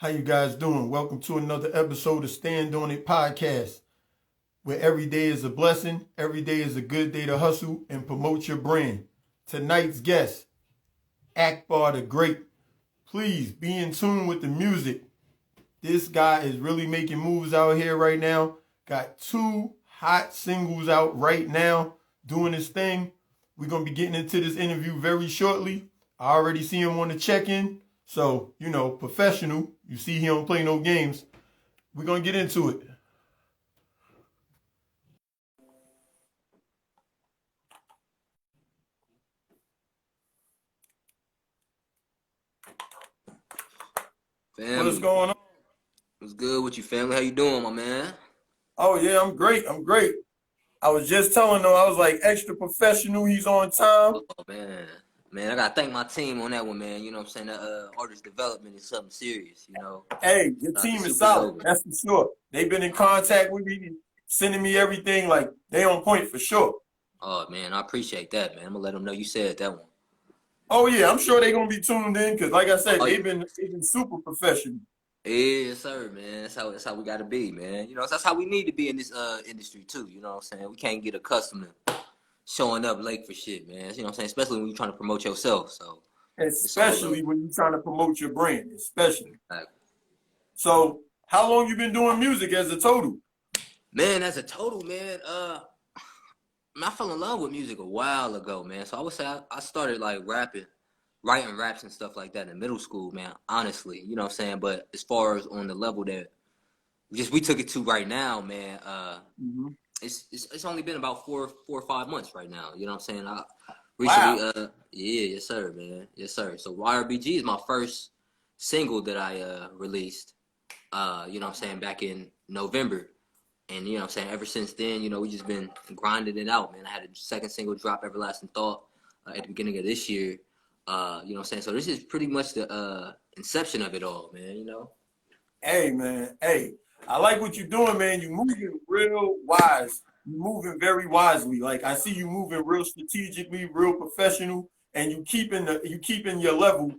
How you guys doing? Welcome to another episode of Stand On It podcast, where every day is a blessing, every day is a good day to hustle and promote your brand. Tonight's guest, Akbar the Great. Please be in tune with the music. This guy is really making moves out here right now. Got two hot singles out right now, doing his thing. We're going to be getting into this interview very shortly. I already see him on the check-in. So, professional. You see he don't play no games. We're going to get into it. Family. What's going on? What's good with you, family? How you doing, my man? Oh, yeah, I'm great. I was just telling them, I was like extra professional. He's on time. Oh, man. Man, I got to thank my team on that one, man. You know what I'm saying? That artist development is something serious, you know? Hey, your team is solid. That's for sure. They've been in contact with me, sending me everything. Like, they on point for sure. Oh, man, I appreciate that, man. I'm going to let them know you said that one. Oh, yeah, I'm sure they're going to be tuned in because, like I said, they've been super professional. Yes, sir, man. That's how we got to be, man. You know, that's how we need to be in this industry, too. You know what I'm saying? We can't get accustomed to showing up late for shit, man. You know what I'm saying? Especially when you're trying to promote yourself. So, especially when you're trying to promote your brand, especially. Exactly. So, how long you been doing music as a total? Man, as a total, man, I fell in love with music a while ago, man. So I would say I started like writing raps and stuff like that in middle school, man. Honestly, you know what I'm saying. But as far as on the level that we took it to right now, man, it's only been about four or 5 months right now. You know what I'm saying? I recently, yes sir, man, yes sir. So YRBG is my first single that I released. You know what I'm saying, back in November. And, you know what I'm saying, ever since then, you know, we just been grinding it out, man. I had a second single drop, Everlasting Thought, at the beginning of this year. You know what I'm saying? So this is pretty much the inception of it all, man, you know? Hey, man. Hey, I like what you're doing, man. You're moving real wise. You're moving very wisely. Like, I see you moving real strategically, real professional, and you keeping your level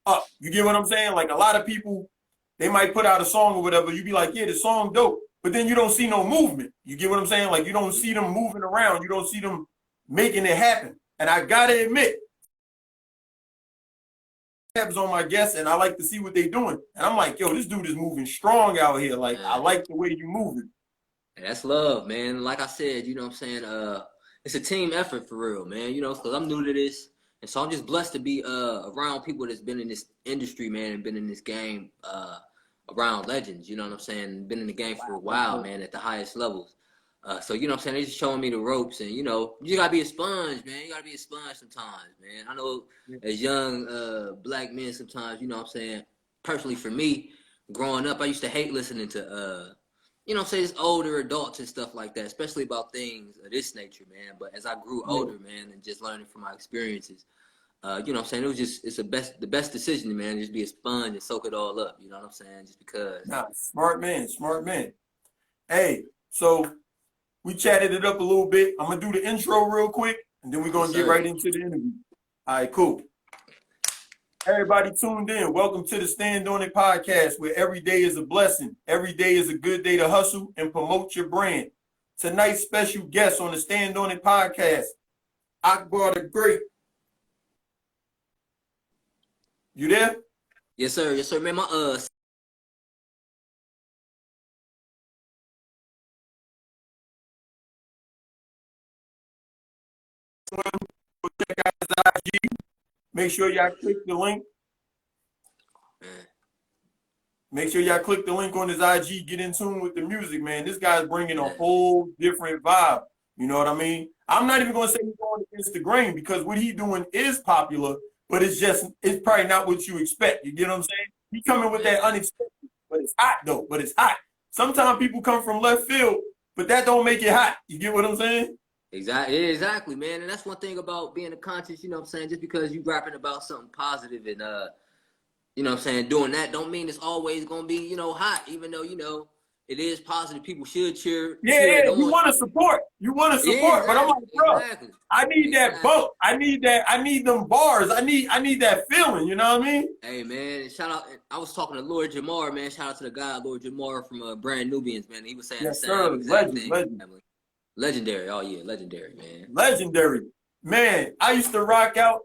up. You get what I'm saying? Like, a lot of people, they might put out a song or whatever. You be like, yeah, the song dope. But then you don't see no movement. You get what I'm saying? Like, you don't see them moving around. You don't see them making it happen. And I gotta admit, tabs on my guests, and I like to see what they're doing. And I'm like, yo, this dude is moving strong out here. Like, man, I like the way you moving. That's love, man. Like I said, you know what I'm saying? It's a team effort for real, man. You know, because I'm new to this. And so I'm just blessed to be around people that's been in this industry, man, and been in this game around legends, you know what I'm saying? Been in the game for a while, man, at the highest levels. So, you know what I'm saying? They're just showing me the ropes. And, you know, you got to be a sponge, man. You got to be a sponge sometimes, man. I know as young black men sometimes, you know what I'm saying? Personally, for me, growing up, I used to hate listening to, you know what I'm saying, just older adults and stuff like that, especially about things of this nature, man. But as I grew older, man, and just learning from my experiences, you know what I'm saying? It's the best decision, man. Just be a sponge and soak it all up. You know what I'm saying? Just because. Nah, smart man. Hey, so we chatted it up a little bit. I'm gonna do the intro real quick, and then we're gonna get right into the interview. All right, cool. Everybody tuned in. Welcome to the Stand On It podcast, where every day is a blessing. Every day is a good day to hustle and promote your brand. Tonight's special guest on the Stand On It podcast, Akbar the Great. You there? Yes, sir. Yes, sir. Man, my check out his IG. Make sure y'all click the link. Make sure y'all click the link on his IG. Get in tune with the music, man. This guy's bringing a whole different vibe. You know what I mean? I'm not even gonna say he's going against the grain because what he's doing is popular. But it's probably not what you expect. You get what I'm saying? He coming with that unexpected, but it's hot though. But it's hot. Sometimes people come from left field, but that don't make it hot. You get what I'm saying? Exactly, man. And that's one thing about being a conscious, you know what I'm saying? Just because you rapping about something positive and you know what I'm saying, doing that don't mean it's always gonna be, you know, hot, even though, you know, it is positive. People should cheer Yeah, it you on. want to support. You want to Yeah, support. But I'm like, bro, exactly. I need that bump. I need them bars. I need that feeling. You know what I mean? Hey man, shout out. I was talking to Lord Jamar, man. Shout out to the guy, Lord Jamar from Brand Nubians, man. He was saying the same exact thing. Legendary. Oh yeah, legendary, man. Legendary. Man, I used to rock out.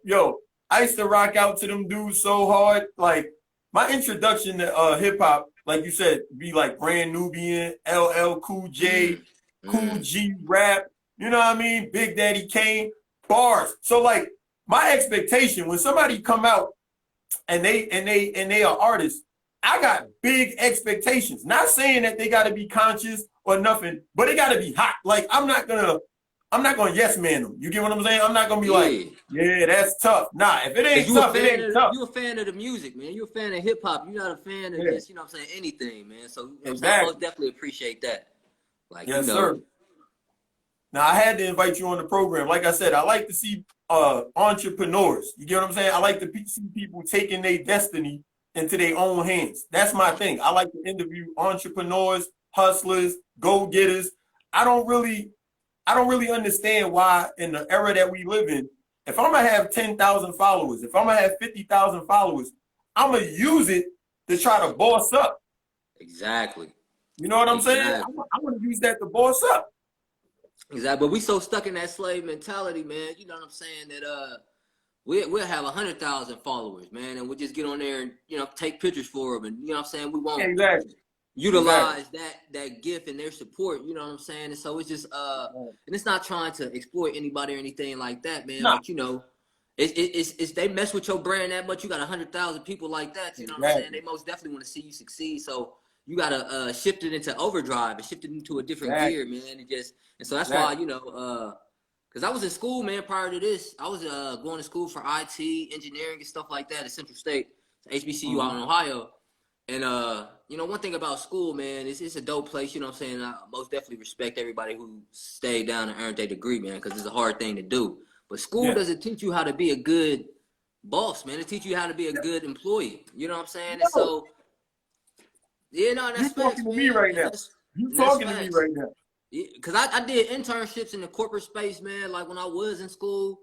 I used to rock out to them dudes so hard. Like, my introduction to hip hop, like you said, be like Brand Nubian, LL Cool J, Cool G Rap, you know what I mean? Big Daddy Kane, bars. So like, my expectation when somebody come out and they are artists, I got big expectations. Not saying that they got to be conscious or nothing, but it got to be hot. Like, I'm not gonna yes man them. You get what I'm saying? I'm not gonna be like, yeah, that's tough. Nah, if it ain't tough, it ain't tough. You're a fan of the music, man. You're a fan of hip hop. You're not a fan of just, you know what I'm saying, anything, man. So I most definitely appreciate that. Like, yes, sir. Now, I had to invite you on the program. Like I said, I like to see entrepreneurs. You get what I'm saying? I like to see people taking their destiny into their own hands. That's my thing. I like to interview entrepreneurs, hustlers, go-getters. I don't really understand why in the era that we live in, if I'm gonna have 10,000 followers, if I'm gonna have 50,000 followers, I'm gonna use it to try to boss up. Exactly. You know what I'm saying? I'm gonna use that to boss up. Exactly. But we so stuck in that slave mentality, man. You know what I'm saying? That we'll have 100,000 followers, man, and we'll just get on there and, you know, take pictures for them, and, you know what I'm saying? We won't utilize that gift and their support, you know what I'm saying? And so it's just and it's not trying to exploit anybody or anything like that, man. But you know, it's they mess with your brand that much. You got 100,000 people like that, you know what I'm saying? They most definitely want to see you succeed. So you gotta shift it into overdrive and shift it into a different gear, man. And so that's why, you know, because I was in school, man, prior to this. I was going to school for IT, engineering, and stuff like that at Central State, HBCU out in Ohio. And, you know, one thing about school, man, it's a dope place, you know what I'm saying? I most definitely respect everybody who stayed down and earned their degree, man, because it's a hard thing to do. But school doesn't teach you how to be a good boss, man. It teaches you how to be a good employee. You know what I'm saying? And so, yeah, no, that's you talking to me right now. You talking to me right now. Because I did internships in the corporate space, man, like when I was in school.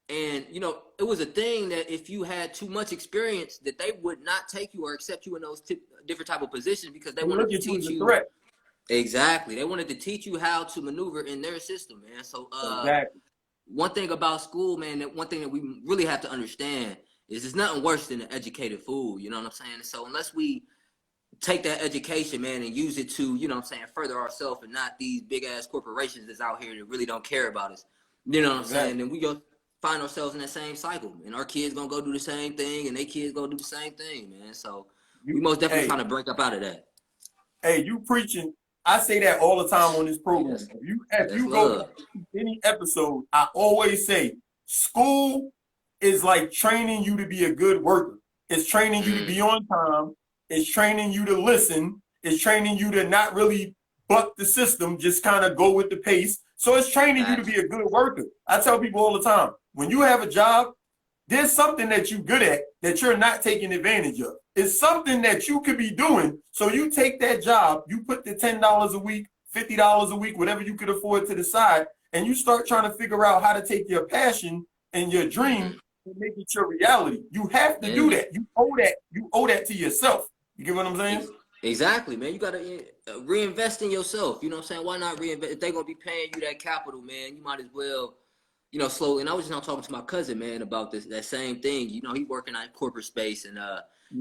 And, you know, it was a thing that if you had too much experience, that they would not take you or accept you in those different type of positions because they wanted to teach you. Exactly. They wanted to teach you how to maneuver in their system, man. So one thing about school, man, one thing that we really have to understand is there's nothing worse than an educated fool. You know what I'm saying? So unless we take that education, man, and use it to, you know what I'm saying, further ourselves and not these big ass corporations that's out here that really don't care about us. You know what I'm saying? And we go find ourselves in that same cycle, and our kids gonna go do the same thing, and their kids gonna do the same thing, man. So we most definitely trying to break up out of that. Hey, you preaching? I say that all the time on this program. Yes. If you go to any episode, I always say school is like training you to be a good worker. It's training you to be on time. It's training you to listen. It's training you to not really buck the system, just kind of go with the pace. So it's training you to be a good worker. I tell people all the time, when you have a job, there's something that you're good at that you're not taking advantage of. It's something that you could be doing. So you take that job, you put the $10 a week, $50 a week, whatever you could afford to the side, and you start trying to figure out how to take your passion and your dream and make it your reality. You have to do that. You owe that. You owe that to yourself. You get what I'm saying? Exactly, man. You got to reinvest in yourself. You know what I'm saying? Why not reinvest? If they're going to be paying you that capital, man, you might as well, you know, slowly. And I was just now talking to my cousin, man, about that same thing. You know, he working at corporate space, and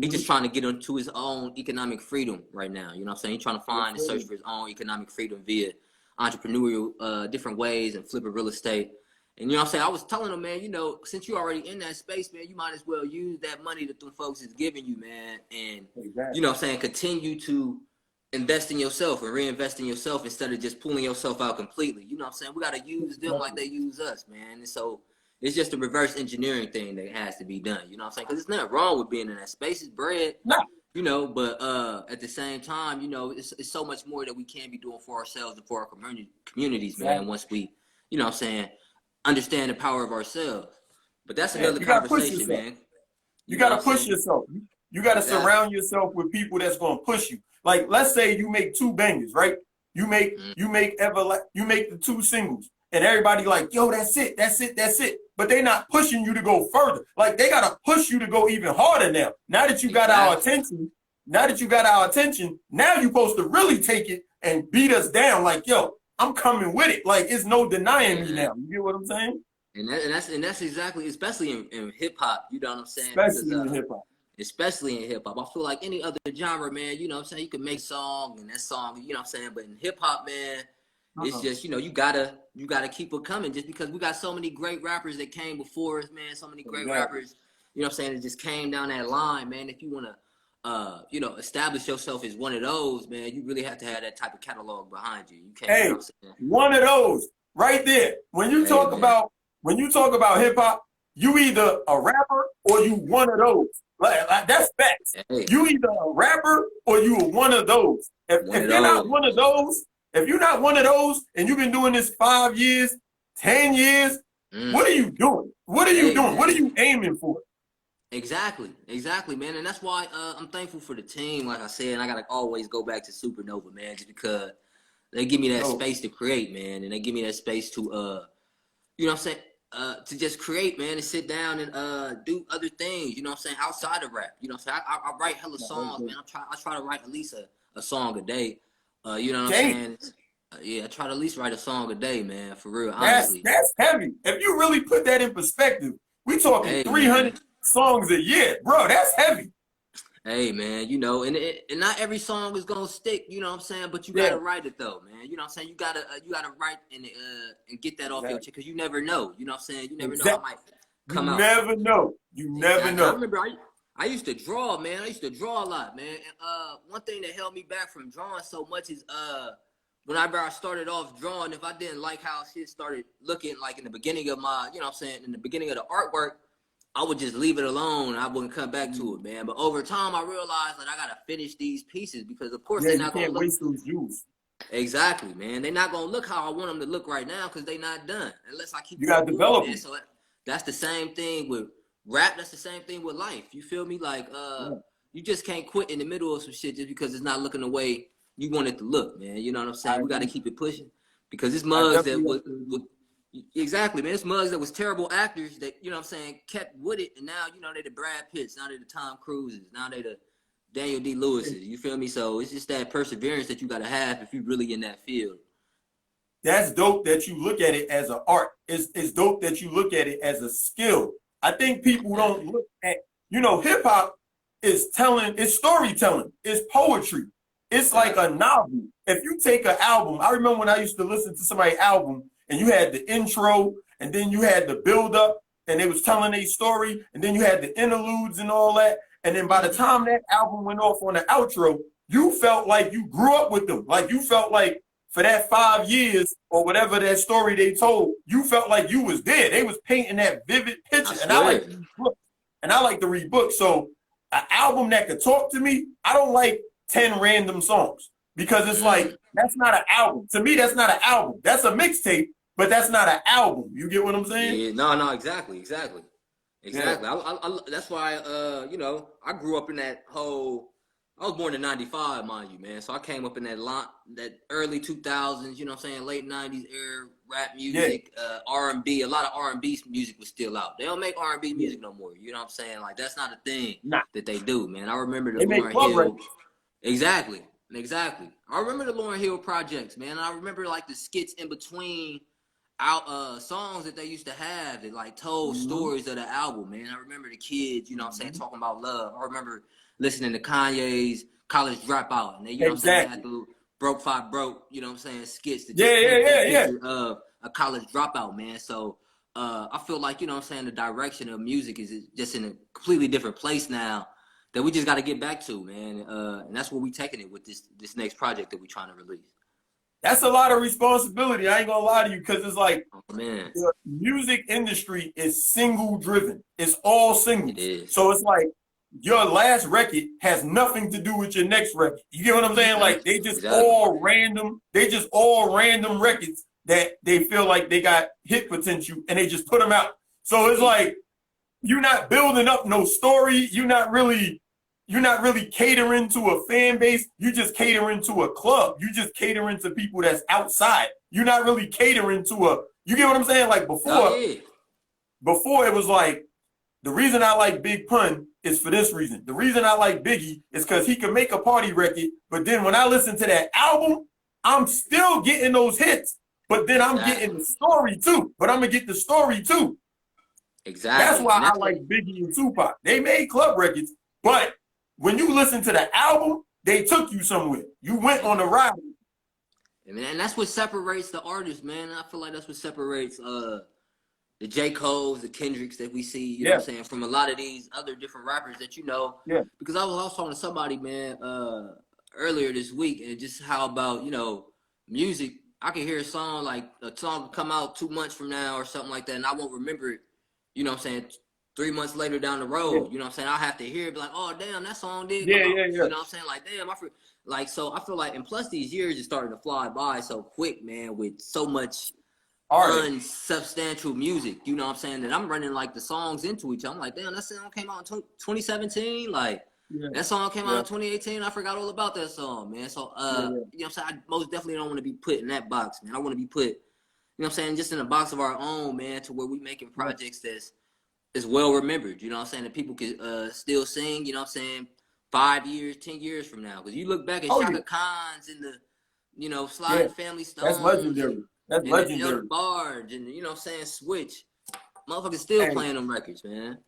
he's just trying to get into his own economic freedom right now. You know what I'm saying? He's trying to find and search for his own economic freedom via entrepreneurial different ways and flipping real estate. And you know what I'm saying? I was telling him, man, you know, since you're already in that space, man, you might as well use that money that them folks is giving you, man. And, you know what I'm saying, continue to invest in yourself and reinvest in yourself instead of just pulling yourself out completely. You know what I'm saying? We got to use them like they use us, man. And so it's just a reverse engineering thing that has to be done. You know what I'm saying? Because there's nothing wrong with being in that space. It's bread, you know, but at the same time, you know, it's so much more that we can be doing for ourselves and for our communities, man, once we, you know what I'm saying, understand the power of ourselves. But that's another conversation, man. You got to push yourself. You got to surround yourself with people that's going to push you. Like, let's say you make 2 bangers, right? You make the 2 singles, and everybody like, yo, that's it. But they not pushing you to go further. Like, they gotta push you to go even harder now. Now that you got our attention, now you're supposed to really take it and beat us down. Like, yo, I'm coming with it. Like, it's no denying me now. You get what I'm saying? And that's exactly, especially in hip hop. You know what I'm saying? Especially in hip hop. Especially in hip hop. I feel like any other genre, man, you know what I'm saying? You can make song and that song, you know what I'm saying? But in hip hop, man, it's just, you know, you gotta keep it coming just because we got so many great rappers that came before us, man. So many great rappers, you know what I'm saying? It just came down that line, man. If you wanna you know, establish yourself as one of those, man, you really have to have that type of catalog behind you. You can't, you know what I'm saying? One of those right there. When you talk about hip hop, you either a rapper or you one of those. Like that's facts. You either a rapper or you are one of those. If you're not one of those, if you're not one of those, and you've been doing this 5 years, 10 years, what are you doing? What are you doing? What are you aiming for? Exactly, man, and that's why I'm thankful for the team. Like I said, and I gotta always go back to Supernova, man, just because they give me that space to create, man, and they give me that space to, you know what I'm saying, to just create, man, and sit down and do other things, you know what I'm saying, outside of rap. You know what I'm saying? I write hella songs, man. I try to write at least a song a day. You know what I'm saying? Yeah, I try to at least write a song a day, man, for real, honestly. That's heavy. If you really put that in perspective, we talking 300 songs a year. Bro, that's heavy. Hey, man, you know, and not every song is gonna stick, you know what I'm saying? But you gotta write it though, man. You know what I'm saying? You gotta write and get that off your chest, because you never know. You know what I'm saying? You never know. I might come out. You never know. I remember I used to draw, man. I used to draw a lot, man. And one thing that held me back from drawing so much is whenever I started off drawing, if I didn't like how shit started looking, like in the beginning of my, you know what I'm saying, in the beginning of the artwork, I would just leave it alone. I wouldn't come back to it, man. But over time, I realized that I gotta finish these pieces, because of course they're not gonna look. Waste those views. Exactly, man. They're not gonna look how I want them to look right now, because they're not done unless I keep. You gotta develop them. So that's the same thing with rap. That's the same thing with life. You feel me? Like you just can't quit in the middle of some shit just because it's not looking the way you want it to look, man. You know what I'm saying? We gotta keep it pushing, because it's mugs that exactly, man. It's mugs that was terrible actors that, you know what I'm saying, kept with it, and now, you know, they the Brad Pitts, now they the Tom Cruises, now they the Daniel D. Lewises. You feel me? So it's just that perseverance that you gotta have if you're really in that field. That's dope that you look at it as an art. It's dope that you look at it as a skill. I think people don't look at, you know, hip hop is storytelling, it's poetry. It's like a novel. If you take an album, I remember when I used to listen to somebody's album, and you had the intro, and then you had the build up, and they was telling a story, and then you had the interludes and all that. And then by the time that album went off on the outro, you felt like you grew up with them. Like you felt like for that 5 years or whatever that story they told, you felt like you was there. They was painting that vivid picture. And I like to read books. So an album that could talk to me, I don't like 10 random songs, because it's like, that's not an album. To me, that's not an album. That's a mixtape, but that's not an album. You get what I'm saying? Yeah, no, exactly. Yeah. I that's why, you know, I grew up in that whole. I was born in '95, mind you, man. So I came up in that early 2000s. You know what I'm saying? Late '90s era rap music, R&B. A lot of R&B music was still out. They don't make R&B music no more. You know what I'm saying? Like, that's not a thing that they do, man. I remember the Lauryn Hill. Exactly. I remember the Lauryn Hill projects, man. I remember like the skits in between songs that they used to have that like told stories of the album, man. I remember the kids, you know what I'm saying, talking about love. I remember listening to Kanye's College Dropout, and they, you know what I'm saying, had the Broke Five Broke, you know what I'm saying, skits to just picture of a college dropout, man. So I feel like, you know what I'm saying, the direction of music is just in a completely different place now that we just got to get back to, man. And that's where we taking it with this next project that we're trying to release. That's a lot of responsibility. I ain't gonna lie to you, because it's like, the music industry is single driven. It's all singles. It is. So it's like your last record has nothing to do with your next record. You get what I'm saying? Like they just all random. They just all random records that they feel like they got hit potential, and they just put them out. So it's like you're not building up no story. You're not really you're not really catering to a fan base. You just catering to a club. You just catering to people that's outside. You're not really catering to a. You get what I'm saying? Like Oh yeah. before it was like the reason I like Big Pun is for this reason. The reason I like Biggie is because he can make a party record, but then when I listen to that album, I'm still getting those hits. But then I'm getting the story too. But I'm gonna get the story too. Exactly. That's why I like Biggie and Tupac. They made club records, but when you listen to the album, they took you somewhere. You went on a ride. And that's what separates the artists, man. I feel like that's what separates the J. Cole's, the Kendricks that we see, you know what I'm saying, from a lot of these other different rappers that you know. Yeah. Because I was talking to somebody, man, earlier this week, and just how about, you know, music. I can hear a song come out 2 months from now or something like that, and I won't remember it, you know what I'm saying, 3 months later down the road, you know what I'm saying? I'll have to hear it, be like, oh, damn, that song did come out. You know what I'm saying? Like, damn, so I feel like, and plus these years are starting to fly by so quick, man, with so much unsubstantial music, you know what I'm saying, that I'm running like the songs into each other. I'm like, damn, that song came out in 2017, like, that song came out in 2018. I forgot all about that song, man. So, you know what I'm saying? I most definitely don't want to be put in that box, man. I want to be put, you know what I'm saying, just in a box of our own, man, to where we making projects that's well remembered, you know what I'm saying, that people can still sing, you know what I'm saying, 5 years, 10 years from now. Because you look back at Shaka Khan's and the, you know, Sliding Family Stones. That's legendary. That's legendary. The Barge and, you know what I'm saying, Switch. Motherfuckers still playing them records, man.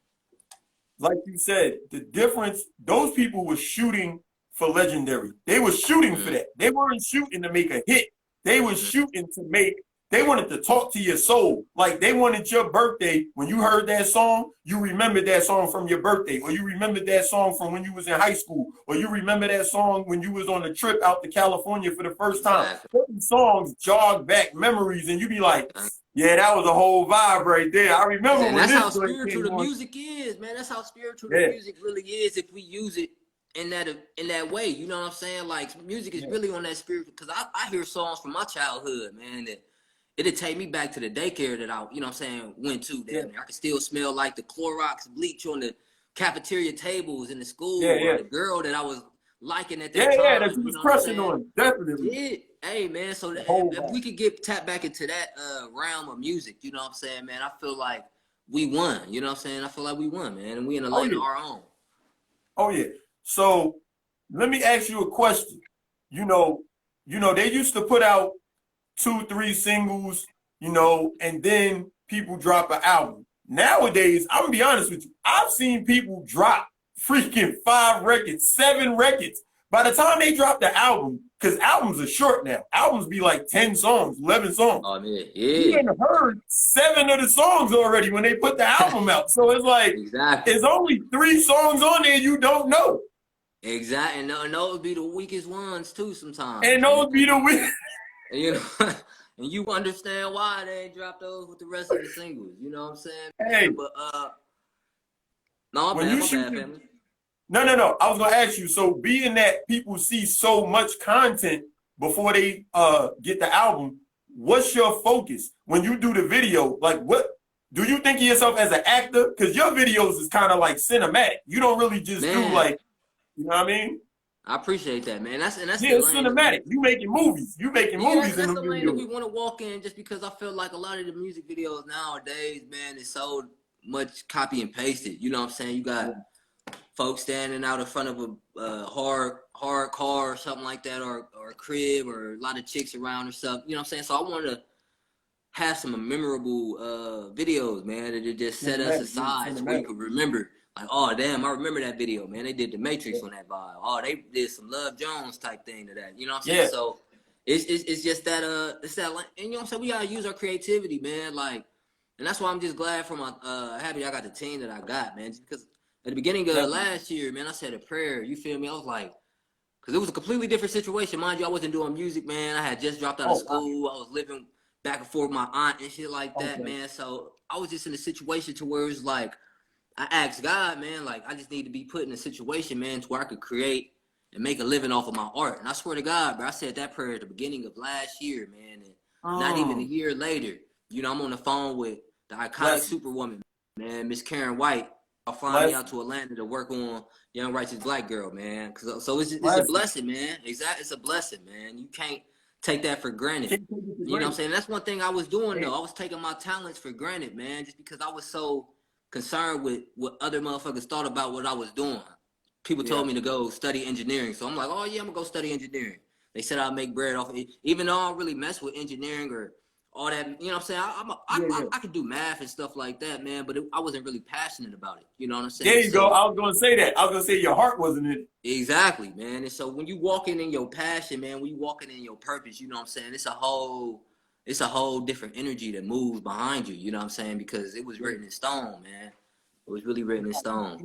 Like you said, the difference, those people were shooting for legendary. They were shooting for that. They weren't shooting to make a hit. They were shooting to make, they wanted to talk to your soul. Like they wanted your birthday. When you heard that song, you remembered that song from your birthday, or you remembered that song from when you was in high school, or you remember that song when you was on a trip out to California for the first time. Certain songs jog back memories, and you be like, yeah, that was a whole vibe right there. I remember when that's this how spiritual the music is, man. That's how spiritual the music really is if we use it in that way. You know what I'm saying? Like music is really on that spiritual, because I hear songs from my childhood, man, that it'll take me back to the daycare that I, you know what I'm saying, went to. I can still smell like the Clorox bleach on the cafeteria tables in the school, or the girl that I was liking at that time. Yeah, that you was crushing on, definitely. Yeah. Hey, man, so if we could get tapped back into that realm of music, you know what I'm saying, man, I feel like we won, you know what I'm saying? I feel like we won, man, and we in a lane of our own. Oh, yeah. So let me ask you a question. You know, they used to put out 2-3 singles, you know, and then people drop an album. Nowadays, I'm gonna be honest with you, I've seen people drop freaking 5 records, 7 records. By the time they drop the album, because albums are short now, albums be like 10 songs, 11 songs. Oh, yeah. You done heard 7 of the songs already when they put the album out. So it's like, there's only 3 songs on there you don't know. Exactly. And those be the weakest ones too sometimes. And those be the weakest. You know, and you understand why they ain't dropped those with the rest of the singles. You know what I'm saying? Hey, but no, I'm bad, family. No. I was gonna ask you. So, being that people see so much content before they get the album, what's your focus when you do the video? Like, what do you think of yourself as an actor? Because your videos is kind of like cinematic. You don't really just do like, you know what I mean? I appreciate that, man. That's it's cinematic. You making movies. You making movies in the lane that we want to walk in, just because I feel like a lot of the music videos nowadays, man, is so much copy and pasted. You know what I'm saying? You got folks standing out in front of a hard car or something like that, or a crib, or a lot of chicks around or something. You know what I'm saying? So I want to have some memorable videos, man, that just set us aside so we can remember. Like, oh, damn, I remember that video, man. They did The Matrix on that vibe. Oh, they did some Love Jones type thing to that. You know what I'm saying? Yeah. So it's just that, it's that, like, and you know what I'm saying? We got to use our creativity, man. Like, and that's why I'm just glad for my, happy I got the team that I got, man. Just because at the beginning of last year, man, I said a prayer. You feel me? I was like, because it was a completely different situation. Mind you, I wasn't doing music, man. I had just dropped out of school. I was living back and forth with my aunt and shit like that, man. So I was just in a situation to where it was like, I asked God, man, like, I just need to be put in a situation, man, to where I could create and make a living off of my art. And I swear to God, bro, I said that prayer at the beginning of last year, man. And not even a year later, you know, I'm on the phone with the iconic Superwoman, man, Miss Karen White. flying me out to Atlanta to work on Young Righteous Black Girl, man. So it's a blessing, man. Exactly, it's a blessing, man. You can't take that for granted. You know what I'm saying? That's one thing I was doing though. I was taking my talents for granted, man, just because I was so concerned with what other motherfuckers thought about what I was doing. People told me to go study engineering, so I'm like, oh yeah, I'm gonna go study engineering. They said I'd make bread off of it, even though I don't really mess with engineering or all that, you know what I'm saying? I can do math and stuff like that, man, but I wasn't really passionate about it. You know what I'm saying? There you go. I was going to say that. I was going to say your heart wasn't in it. Exactly, man. And so when you walking in your passion, man, when you walking in your purpose, you know what I'm saying? It's a whole different energy that moves behind you. You know what I'm saying? Because it was written in stone, man. It was really written in stone.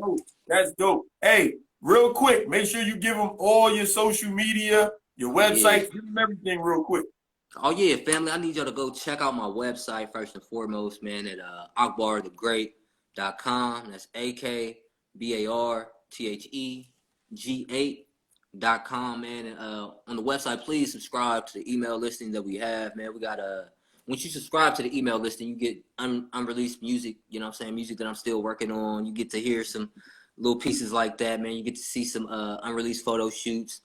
That's dope. Hey, real quick, make sure you give them all your social media, your website, give them everything real quick. Oh yeah, family, I need y'all to go check out my website first and foremost, man, at akbarthegreat.com. That's AKBARTHEG8.com, man. And on the website, please subscribe to the email listing that we have, man. We got once you subscribe to the email listing, you get unreleased music, you know what I'm saying? Music that I'm still working on. You get to hear some little pieces like that, man. You get to see some unreleased photo shoots.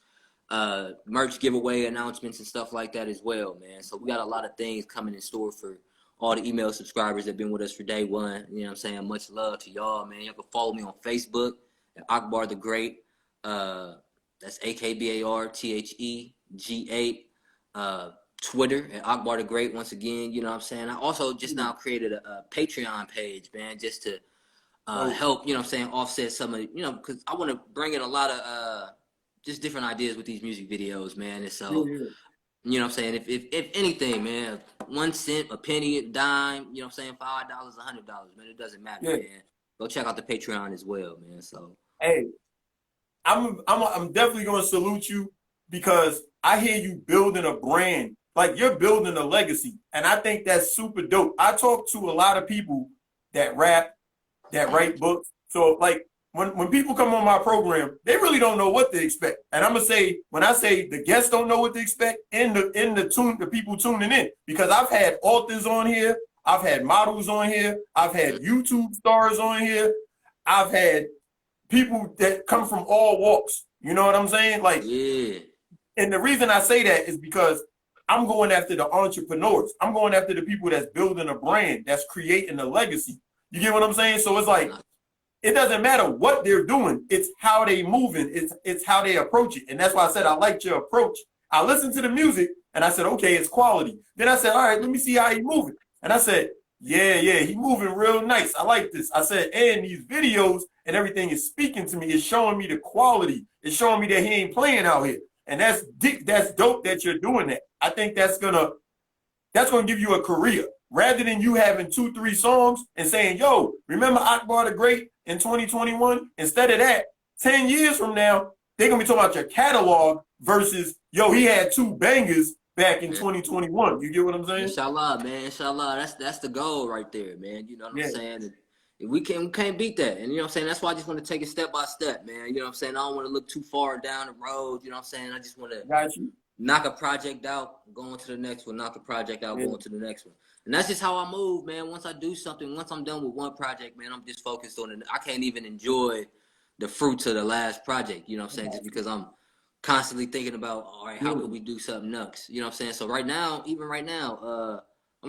Merch giveaway announcements and stuff like that as well, man. So we got a lot of things coming in store for all the email subscribers that have been with us for day one. You know what I'm saying? Much love to y'all, man. Y'all can follow me on Facebook at Akbar the Great. That's AKBARTHEG8. Twitter at Akbar the Great once again. You know what I'm saying? I also just now created a Patreon page, man, just to help, you know what I'm saying, offset some of, you know, because I want to bring in a lot of just different ideas with these music videos, man. And so, you know what I'm saying? If anything, man, 1 cent, a penny, a dime, you know what I'm saying, $5, $100, man, it doesn't matter, man. Go check out the Patreon as well, man. So, hey, I'm definitely gonna salute you because I hear you building a brand, like you're building a legacy, and I think that's super dope. I talk to a lot of people that rap, that write books, so like. When people come on my program, they really don't know what to expect. And I'm gonna say, when I say the guests don't know what to expect, the people tuning in, because I've had authors on here, I've had models on here, I've had YouTube stars on here, I've had people that come from all walks. You know what I'm saying? Like, and the reason I say that is because I'm going after the entrepreneurs. I'm going after the people that's building a brand, that's creating a legacy. You get what I'm saying? So it's like, it doesn't matter what they're doing. It's how they moving. It's how they approach it. And that's why I said I liked your approach. I listened to the music and I said, okay, it's quality. Then I said, all right, let me see how he moving. And I said, yeah, he moving real nice. I like this. I said, and these videos and everything is speaking to me. It's showing me the quality. It's showing me that he ain't playing out here. And that's dope that you're doing that. I think that's gonna give you a career. Rather than you having 2-3 songs and saying, yo, remember Akbar the Great in 2021? Instead of that, 10 years from now, they're going to be talking about your catalog versus, yo, he had 2 bangers back in 2021. You get what I'm saying? Inshallah, man. Inshallah. That's the goal right there, man. You know what I'm saying? We can't beat that. And you know what I'm saying? That's why I just want to take it step by step, man. You know what I'm saying? I don't want to look too far down the road. You know what I'm saying? I just want to knock a project out, going to the next one, knock a project out, going to the next one. And that's just how I move, man. Once I do something, once I'm done with one project, man, I'm just focused on it. I can't even enjoy the fruits of the last project, you know what I'm saying? Just because I'm constantly thinking about, all right, how could we do something next? You know what I'm saying? So right now, I'm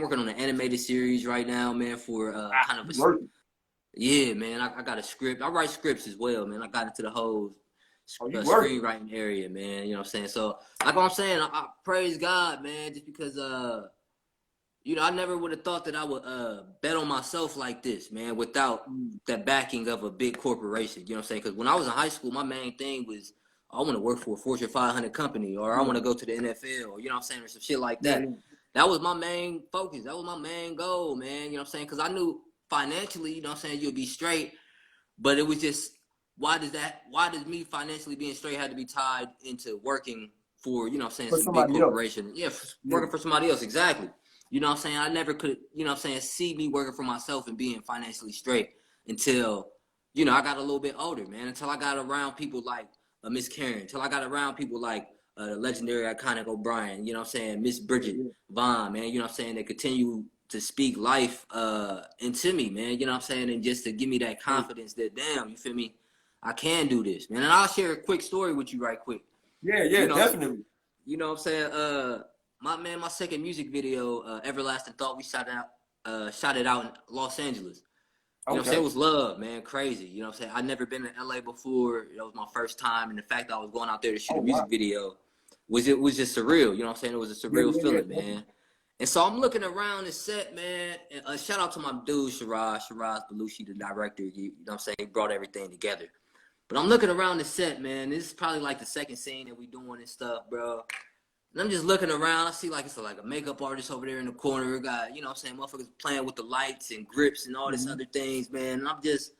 working on an animated series right now, man, for kind of a... Yeah, man, I got a script. I write scripts as well, man. I got into the whole screenwriting area, man. You know what I'm saying? So, like what I'm saying, I praise God, man, just because... you know, I never would have thought that I would bet on myself like this, man, without that backing of a big corporation. You know what I'm saying? Because when I was in high school, my main thing was I want to work for a Fortune 500 company, or I want to go to the NFL, or you know what I'm saying, or some shit like that. That was my main focus. That was my main goal, man. You know what I'm saying? Because I knew financially, you know what I'm saying, you'll be straight. But it was just, why does me financially being straight have to be tied into working for, you know what I'm saying, some big corporation? Yeah, working for somebody else, exactly. You know what I'm saying? I never could, you know what I'm saying, see me working for myself and being financially straight until, you know, I got a little bit older, man. Until I got around people like Miss Karen. Until I got around people like the legendary iconic O'Brien, you know what I'm saying, Miss Bridget Vaughn, man, you know what I'm saying, they continue to speak life into me, man. You know what I'm saying? And just to give me that confidence that, damn, you feel me? I can do this, man. And I'll share a quick story with you right quick. Yeah, You know, definitely. you know what I'm saying? My second music video, Everlasting Thought, we shot it out in Los Angeles. You know what I'm saying? It was love, man. Crazy. You know what I'm saying? I'd never been to LA before. That was my first time. And the fact that I was going out there to shoot a music video was just surreal. You know what I'm saying? It was a surreal feeling, man. And so I'm looking around the set, man. And shout out to my dude, Shiraz Belushi, the director. You know what I'm saying? He brought everything together. But I'm looking around the set, man. This is probably like the second scene that we doing and stuff, bro. And I'm just looking around. I see like it's like a makeup artist over there in the corner. Got, you know what I'm saying, motherfuckers playing with the lights and grips and all this other things, man. And I'm just,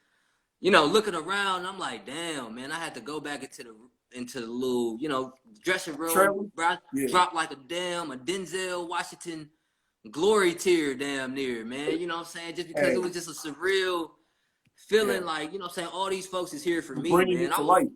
you know, looking around. And I'm like, damn, man. I had to go back into the little, you know, dressing room. Dropped like a Denzel Washington glory tear damn near, man. You know what I'm saying? Just because it was just a surreal feeling like, you know what I'm saying, all these folks is here for me, man.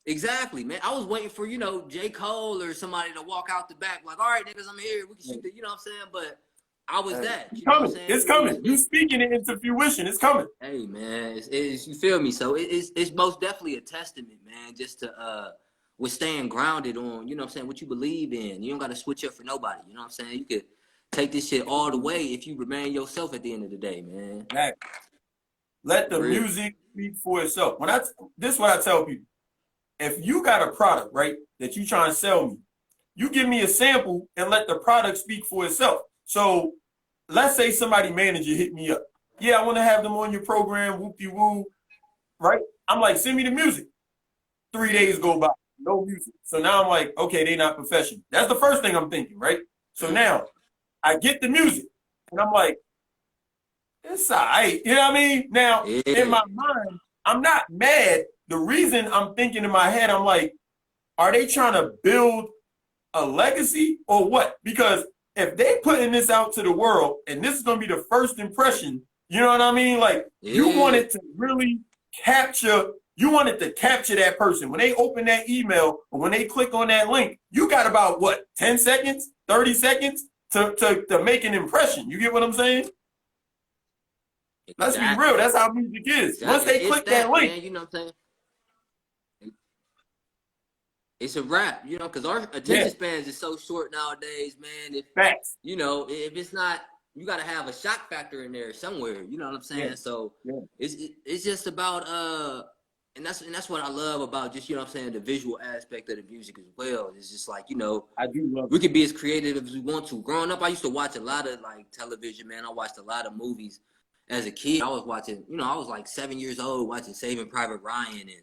Exactly, man. I was waiting for, you know, J. Cole or somebody to walk out the back like, all right, niggas, I'm here. We can shoot the, you know what I'm saying? But I was that. You know what I'm saying? It's coming. You speaking it into fruition. It's coming. Hey, man. It's you feel me? So it's most definitely a testament, man, just to with staying grounded on, you know what I'm saying, what you believe in. You don't got to switch up for nobody. You know what I'm saying? You could take this shit all the way if you remain yourself at the end of the day, man. Right. Let the music speak for itself. This is what I tell people. If you got a product, right, that you trying to sell me, you give me a sample and let the product speak for itself. So let's say somebody manager hit me up. Yeah, I want to have them on your program, whoop-de-woo, right? I'm like, send me the music. 3 days go by, no music. So now I'm like, okay, they not professional. That's the first thing I'm thinking, right? So now I get the music and I'm like, it's all right. You know what I mean? Now, in my mind, I'm not mad. The reason I'm thinking in my head, I'm like, are they trying to build a legacy or what? Because if they putting this out to the world and this is going to be the first impression, you know what I mean? Like, you want it to really capture, you want it to capture that person. When they open that email or when they click on that link, you got about, what, 10 seconds, 30 seconds to make an impression. You get what I'm saying? Let's be real. That's how music is. Once they click that link. Man, you know what I'm saying? It's a wrap, you know, because our attention spans is so short nowadays, man. Facts. You know, if it's not, you got to have a shock factor in there somewhere. You know what I'm saying? So it's just about and that's what I love about just, you know what I'm saying, the visual aspect of the music as well. It's just like, you know, I do love we can be as creative as we want to. Growing up, I used to watch a lot of like television, man. I watched a lot of movies as a kid. I was watching, you know, I was like 7 years old watching Saving Private Ryan, and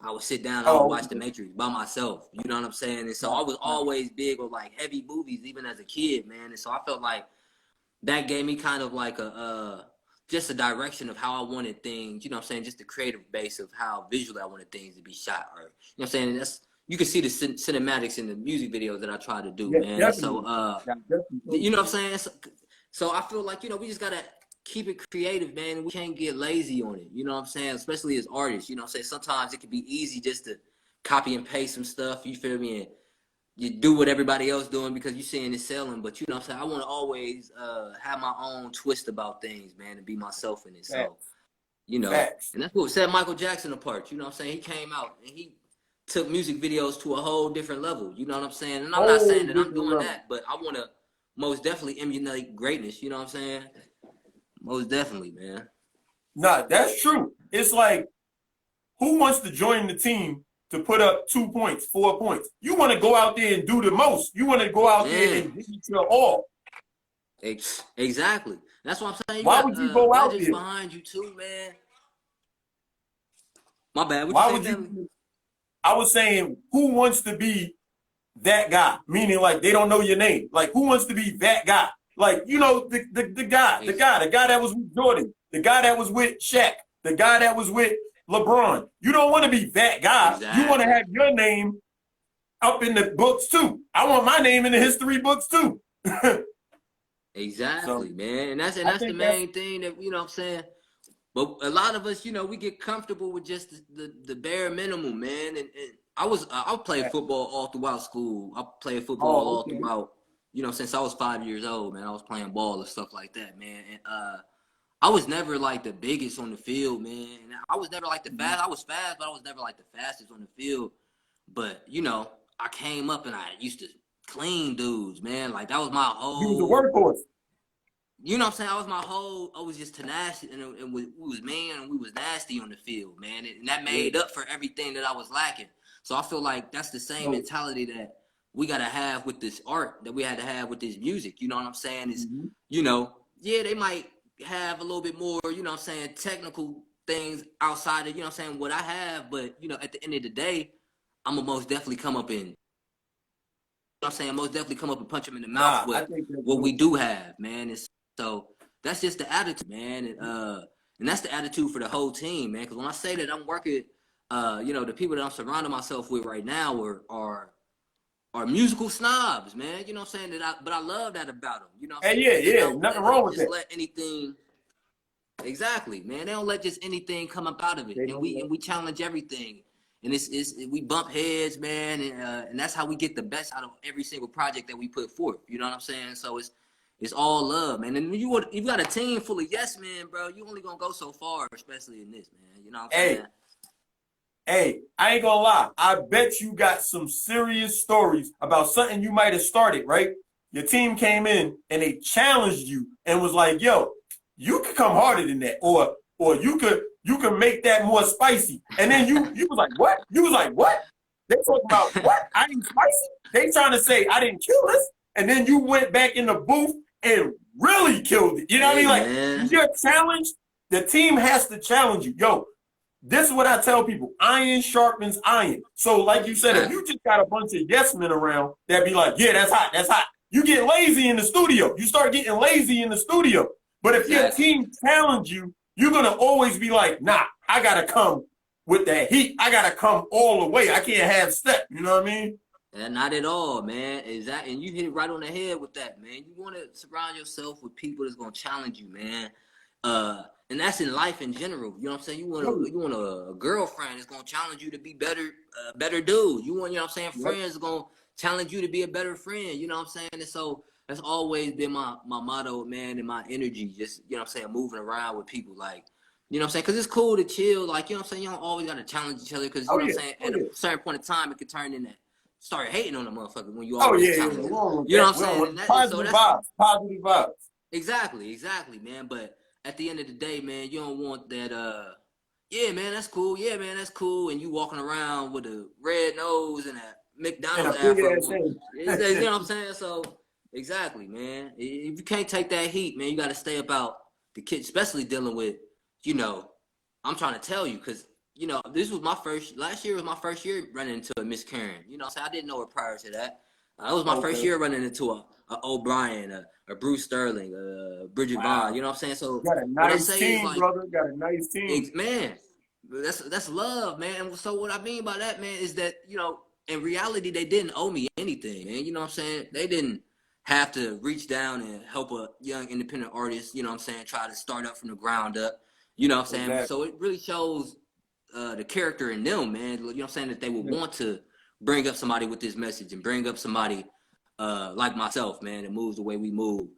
I would sit down, I would watch The Matrix by myself. You know what I'm saying? And so I was always big on like heavy movies, even as a kid, man. And so I felt like that gave me kind of like just a direction of how I wanted things, you know what I'm saying? Just the creative base of how visually I wanted things to be shot. Or, you know what I'm saying? And that's, you can see the cinematics in the music videos that I try to do, man. And so, you know what I'm saying? So I feel like, you know, we just got to keep it creative, man. We can't get lazy on it. You know what I'm saying? Especially as artists, you know what I'm saying? Sometimes it can be easy just to copy and paste some stuff, you feel me? And you do what everybody else doing because you're seeing it selling. But you know what I'm saying? I want to always have my own twist about things, man, and be myself in it. So, you know, and that's what set Michael Jackson apart. You know what I'm saying? He came out and he took music videos to a whole different level. You know what I'm saying? And I'm not saying that I'm doing that, but I want to most definitely emulate greatness. You know what I'm saying? Most definitely, man. Nah, that's true. It's like, who wants to join the team to put up 2 points, 4 points? You want to go out there and do the most. You want to go out there and give it your all. Exactly. That's what I'm saying. Why would you go out there? Behind you too, man. My bad. Why would you? I was saying, who wants to be that guy? Meaning, like, they don't know your name. Like, who wants to be that guy? Like, you know, the guy that was with Jordan, the guy that was with Shaq, the guy that was with LeBron. You don't want to be that guy. Exactly. You want to have your name up in the books too. I want my name in the history books too. Exactly, man. And that's the main thing that, you know what I'm saying? But a lot of us, you know, we get comfortable with just the bare minimum, man. And I played football all throughout school. I played football all throughout, you know, since I was 5 years old, man. I was playing ball and stuff like that, man. And I was never like the biggest on the field, man. And I was never like the fast. I was fast, but I was never like the fastest on the field. But you know, I came up and I used to clean dudes, man. Like that was my You was a whole. workhorse. You know what I'm saying? I was just tenacious, and we was mean and we was nasty on the field, man. And that made up for everything that I was lacking. So I feel like that's the same mentality that we got to have with this art that we had to have with this music. You know what I'm saying? Is, you know, yeah, they might have a little bit more, you know what I'm saying, technical things outside of, you know what I'm saying, what I have. But, you know, at the end of the day, I'm going to most definitely come up and, you know what I'm saying, most definitely come up and punch them in the mouth with what we do have, man. And so that's just the attitude, man. And that's the attitude for the whole team, man. Because when I say that I'm working, you know, the people that I'm surrounding myself with right now are musical snobs, man. You know what I'm saying? But I love that about them. You know what I'm saying? Yeah, nothing wrong with that. Let anything. Exactly, man. They don't let just anything come up out of it, and we challenge everything. And we bump heads, man, and that's how we get the best out of every single project that we put forth. You know what I'm saying? So it's all love, man. And you got a team full of yes men, bro. You only gonna go so far, especially in this, man. You know what I'm saying? Hey, I ain't gonna lie. I bet you got some serious stories about something you might have started, right? Your team came in and they challenged you and was like, "Yo, you could come harder than that, or you could make that more spicy." And then you was like, "What?" You was like, "What?" They talking about what? I ain't spicy. They trying to say I didn't kill this, and then you went back in the booth and really killed it. You know what I mean? Like, man. You're challenged. The team has to challenge you, yo. This is what I tell people: iron sharpens iron. So, like you said, if you just got a bunch of yes men around that be like, "Yeah, that's hot, that's hot," you get lazy in the studio. You start getting lazy in the studio. But if your team challenge you, you're gonna always be like, "Nah, I gotta come with that heat. I gotta come all the way. I can't have step." You know what I mean? And not at all, man. Exactly. And you hit it right on the head with that, man. You want to surround yourself with people that's gonna challenge you, man. And that's in life in general. You know what I'm saying? You want a girlfriend that's gonna challenge you to be better, better dude. You want, you know what I'm saying, friends that's gonna challenge you to be a better friend. You know what I'm saying? And so that's always been my motto, man, and my energy. Just, you know what I'm saying, moving around with people, like, you know what I'm saying? Because it's cool to chill. Like, you know what I'm saying? You don't always got to challenge each other because, you know what I'm saying? At a certain point in time, it could turn into start hating on the motherfucker when you always challenge them. You know what I'm saying? Positive vibes. Exactly, man. But at the end of the day, man, you don't want that, yeah, man, that's cool. Yeah, man, that's cool. And you walking around with a red nose and a McDonald's afro. You know what I'm saying? So, exactly, man. If you can't take that heat, man, you got to stay about the kid, especially dealing with, you know, I'm trying to tell you, because, you know, last year was my first year running into a Miss Karen. You know what I'm saying? I didn't know her prior to that. It was my first year running into a O'Brien, a Bruce Sterling, Bridget Vaughn. You know what I'm saying? So got a nice team, brother. Got a nice team. Man, that's love, man. So what I mean by that, man, is that, you know, in reality, they didn't owe me anything, man. You know what I'm saying? They didn't have to reach down and help a young independent artist, you know what I'm saying, try to start up from the ground up. You know what I'm saying? Exactly. So it really shows the character in them, man. You know what I'm saying? That they would want to bring up somebody with this message and bring up somebody like myself, man, that moves the way we move.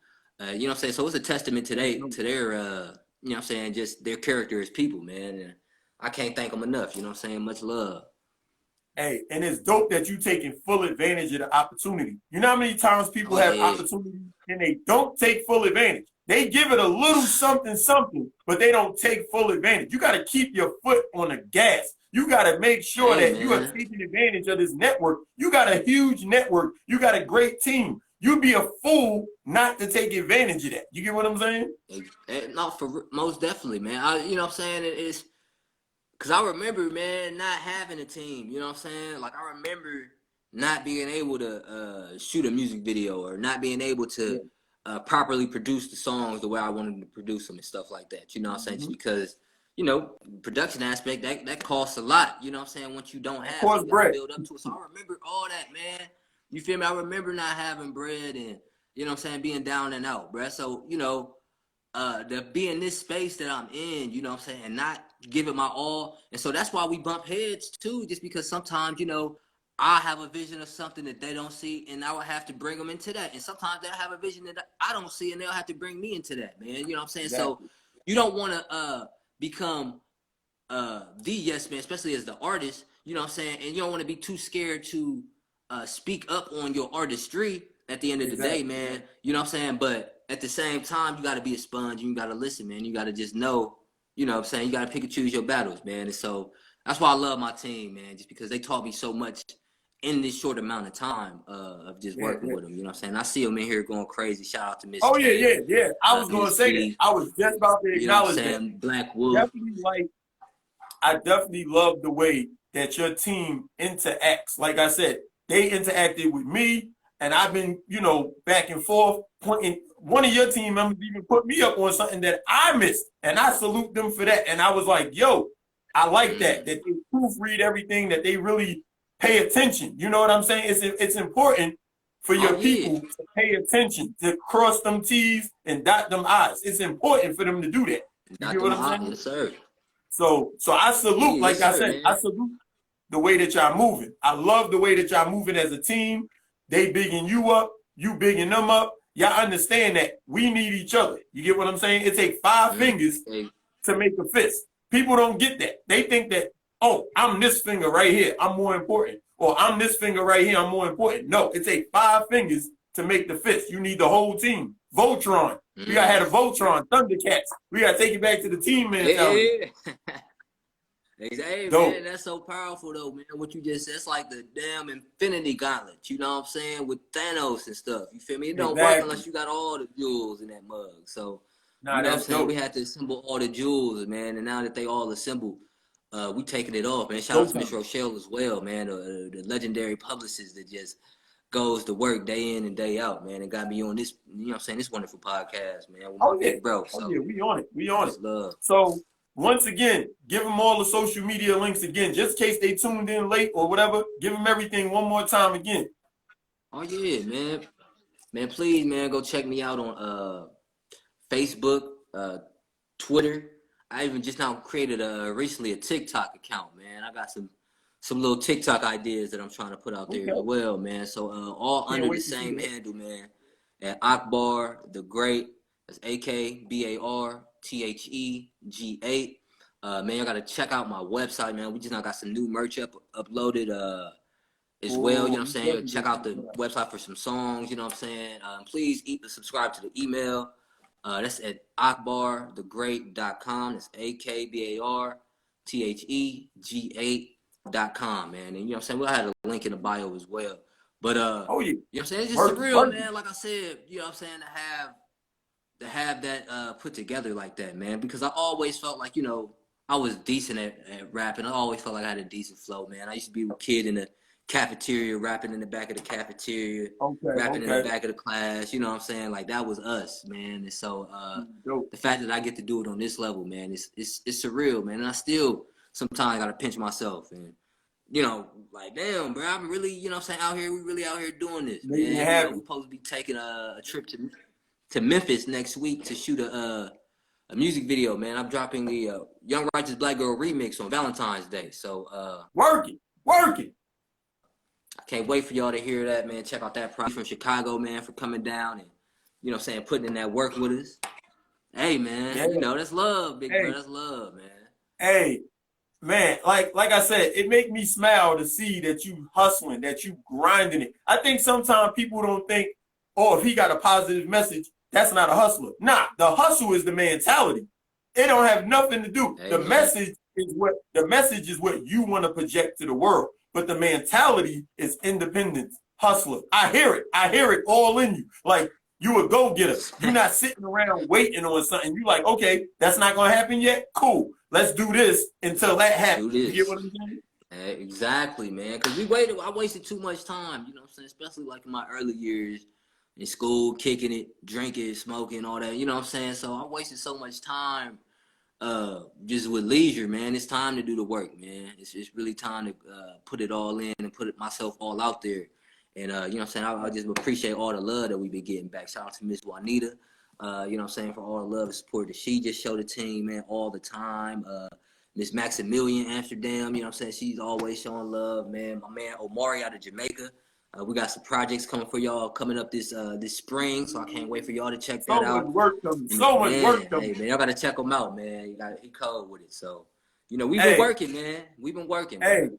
You know what I'm saying? So it's a testament to their, you know what I'm saying, just their character as people, man. And I can't thank them enough. You know what I'm saying? Much love. Hey, and it's dope that you taking full advantage of the opportunity. You know how many times people have opportunities and they don't take full advantage? They give it a little something, but they don't take full advantage. You got to keep your foot on the gas. You got to make sure that you are taking advantage of this network. You got a huge network. You got a great team. You'd be a fool not to take advantage of that. You get what I'm saying? No, most definitely, man. You know what I'm saying? It's because I remember, man, not having a team. You know what I'm saying? Like, I remember not being able to shoot a music video or not being able to properly produce the songs the way I wanted to produce them and stuff like that. You know what I'm saying? Just because, you know, production aspect, that costs a lot. You know what I'm saying? Once you don't have it, you gotta build up to it. So I remember all that, man. You feel me? I remember not having bread and, you know what I'm saying, being down and out, bruh. So, you know, to be in this space that I'm in, you know what I'm saying, and not give it my all. And so that's why we bump heads too, just because sometimes, you know, I have a vision of something that they don't see, and I will have to bring them into that. And sometimes they'll have a vision that I don't see, and they'll have to bring me into that, man. You know what I'm saying? Exactly. So you don't want to become the yes man, especially as the artist. You know what I'm saying? And you don't want to be too scared to speak up on your artistry at the end of the day, man. You know what I'm saying? But at the same time, you got to be a sponge. You got to listen, man. You got to just know, you know what I'm saying? You got to pick and choose your battles, man. And so that's why I love my team, man, just because they taught me so much in this short amount of time of just working with them. You know what I'm saying? I see them in here going crazy. Shout out to Miss Oh, K. yeah. I was going to Miss say that. P. I was just about to You know what I'm acknowledge that. saying? Black Wolf. Definitely, I definitely love the way that your team interacts. Like I said, they interacted with me, and I've been, back and forth pointing. One of your team members even put me up on something that I missed, and I salute them for that. And I was like, yo, I like that they proofread everything, that they really pay attention. You know what I'm saying? It's important for your people to pay attention, to cross them T's and dot them I's. It's important for them to do that. You get what I'm saying? Yes, sir. So I salute, like I said, man. I salute the way that y'all moving. I love the way that y'all moving as a team. They bigging you up, you bigging them up. Y'all understand that we need each other. You get what I'm saying? It takes 5 fingers to make a fist. People don't get that. They think that, oh, I'm this finger right here, I'm more important. Or I'm this finger right here, I'm more important. No, it takes 5 fingers to make the fist. You need the whole team. Voltron. We gotta have a Voltron, Thundercats. We gotta take it back to the team mentality. Hey, man, that's so powerful though, man. What you just said, it's like the damn Infinity Gauntlet. You know what I'm saying? With Thanos and stuff. You feel me? It don't work unless you got all the jewels in that mug. So you know what I'm saying? We had to assemble all the jewels, man. And now that they all assembled, we taking it off, man. Shout out to Miss Rochelle as well, man. The legendary publicist that just goes to work day in and day out, man, and got me on this, you know what I'm saying, this wonderful podcast, man, with my big bro. So, we on it. We on it. Love. So once again, give them all the social media links again, just in case they tuned in late or whatever. Give them everything one more time again. Oh yeah, man. Man, please, man, go check me out on Facebook, Twitter. I even just now created recently a TikTok account, man. I got some little TikTok ideas that I'm trying to put out there as well, man. So all under the same handle, man. At Akbar the Great. That's AKBARTHEG8. Man, y'all gotta check out my website, man. We just now got some new merch uploaded as well. You know what I'm saying? Check out the website for some songs, you know what I'm saying? Please subscribe to the email. That's at akbarthegreat.com. That's AKBARTHEG8.com, man. And you know what I'm saying? We'll have a link in the bio as well. But you know what I'm saying? It's just surreal, man. Like I said, you know what I'm saying, to have that put together like that, man. Because I always felt like, I was decent at rapping. I always felt like I had a decent flow, man. I used to be a kid in the cafeteria, rapping in the back of the cafeteria, rapping in the back of the class. You know what I'm saying? Like, that was us, man. And so the fact that I get to do it on this level, man, it's surreal, man. And I still sometimes gotta pinch myself and, like, damn, bro, I'm really, you know what I'm saying, out here, we really out here doing this, man. We're supposed to be taking a trip to Memphis next week to shoot a music video, man. I'm dropping the Young Righteous Black Girl remix on Valentine's Day. So working. I can't wait for y'all to hear that, man. Check out that project from Chicago, man, for coming down and, you know what I'm saying, putting in that work with us. Hey, man, that's love, big bro. That's love, man. Hey, man, like I said, it make me smile to see that you hustling, that you grinding it. I think sometimes people don't think, oh, if he got a positive message, that's not a hustler. Nah, the hustle is the mentality. It don't have nothing to do. The message is what you want to project to the world. But the mentality is independence, hustler. I hear it all in you. Like, you a go-getter. You're not sitting around waiting on something. You like, okay, that's not gonna happen yet. Cool. Let's do this until that happens. You get what I'm saying? Exactly, man. Because I wasted too much time, you know what I'm saying? Especially like in my early years in school, kicking it, drinking, smoking, all that, you know what I'm saying? So I wasted so much time just with leisure, man. It's time to do the work, man. It's really time to put it all in and put myself all out there. And, you know what I'm saying, I just appreciate all the love that we've been getting back. Shout out to Miss Juanita, you know what I'm saying, for all the love and support that she just showed the team, man, all the time. Miss Maximilian Amsterdam, you know what I'm saying? She's always showing love, man. My man Omari out of Jamaica. We got some projects coming for y'all coming up this spring, so I can't wait for y'all to check that out. So much work coming. So much work coming. Hey, man, y'all got to check them out, man. He cold with it. So, we've been working, man. We've been working. Hey, man.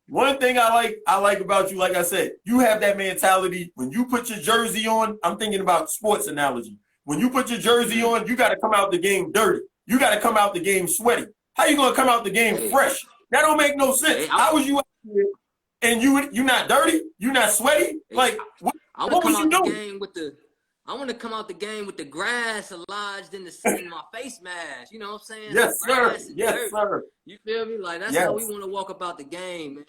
One thing I like about you, like I said, you have that mentality. When you put your jersey on, I'm thinking about sports analogy. When you put your jersey on, you got to come out the game dirty. You got to come out the game sweaty. How you gonna come out the game fresh? That don't make no sense. How was you out here and you not dirty? You not sweaty? Like what was you doing? I want to come out the game with the grass lodged in my face mask. You know what I'm saying? Yes, sir. Yes, sir. You feel me? Like that's how we want to walk about the game, man.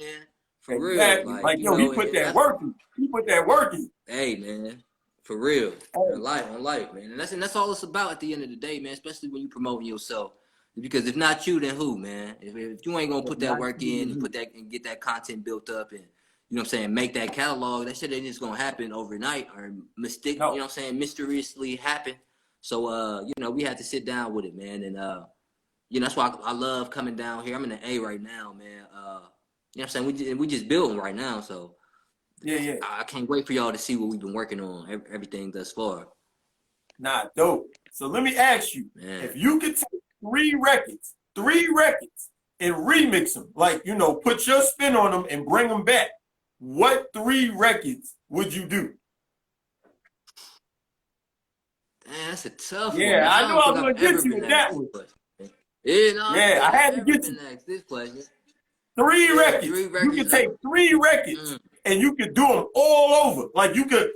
For exactly. real. Like yo, he put that work in. He put that work in. Hey, man. For real. On life, man. And that's all it's about at the end of the day, man. Especially when you promoting yourself. Because if not you, then who, man? If you ain't gonna put that work in and get that content built up and you know what I'm saying, make that catalog, that shit ain't just gonna happen overnight or you know what I'm saying, mysteriously happen. So we had to sit down with it, man. And that's why I love coming down here. I'm in the A right now, man. You know what I'm saying? We just building right now, so yeah. I can't wait for y'all to see what we've been working on, everything thus far. Nah, dope. So let me ask you, if you could take three records and remix them, like, put your spin on them and bring them back, what three records would you do? Man, that's a tough one. Yeah, I knew I was going to get you with that one. I had to get you. This question. Three records. You can take three records and you could do them all over. Like you could,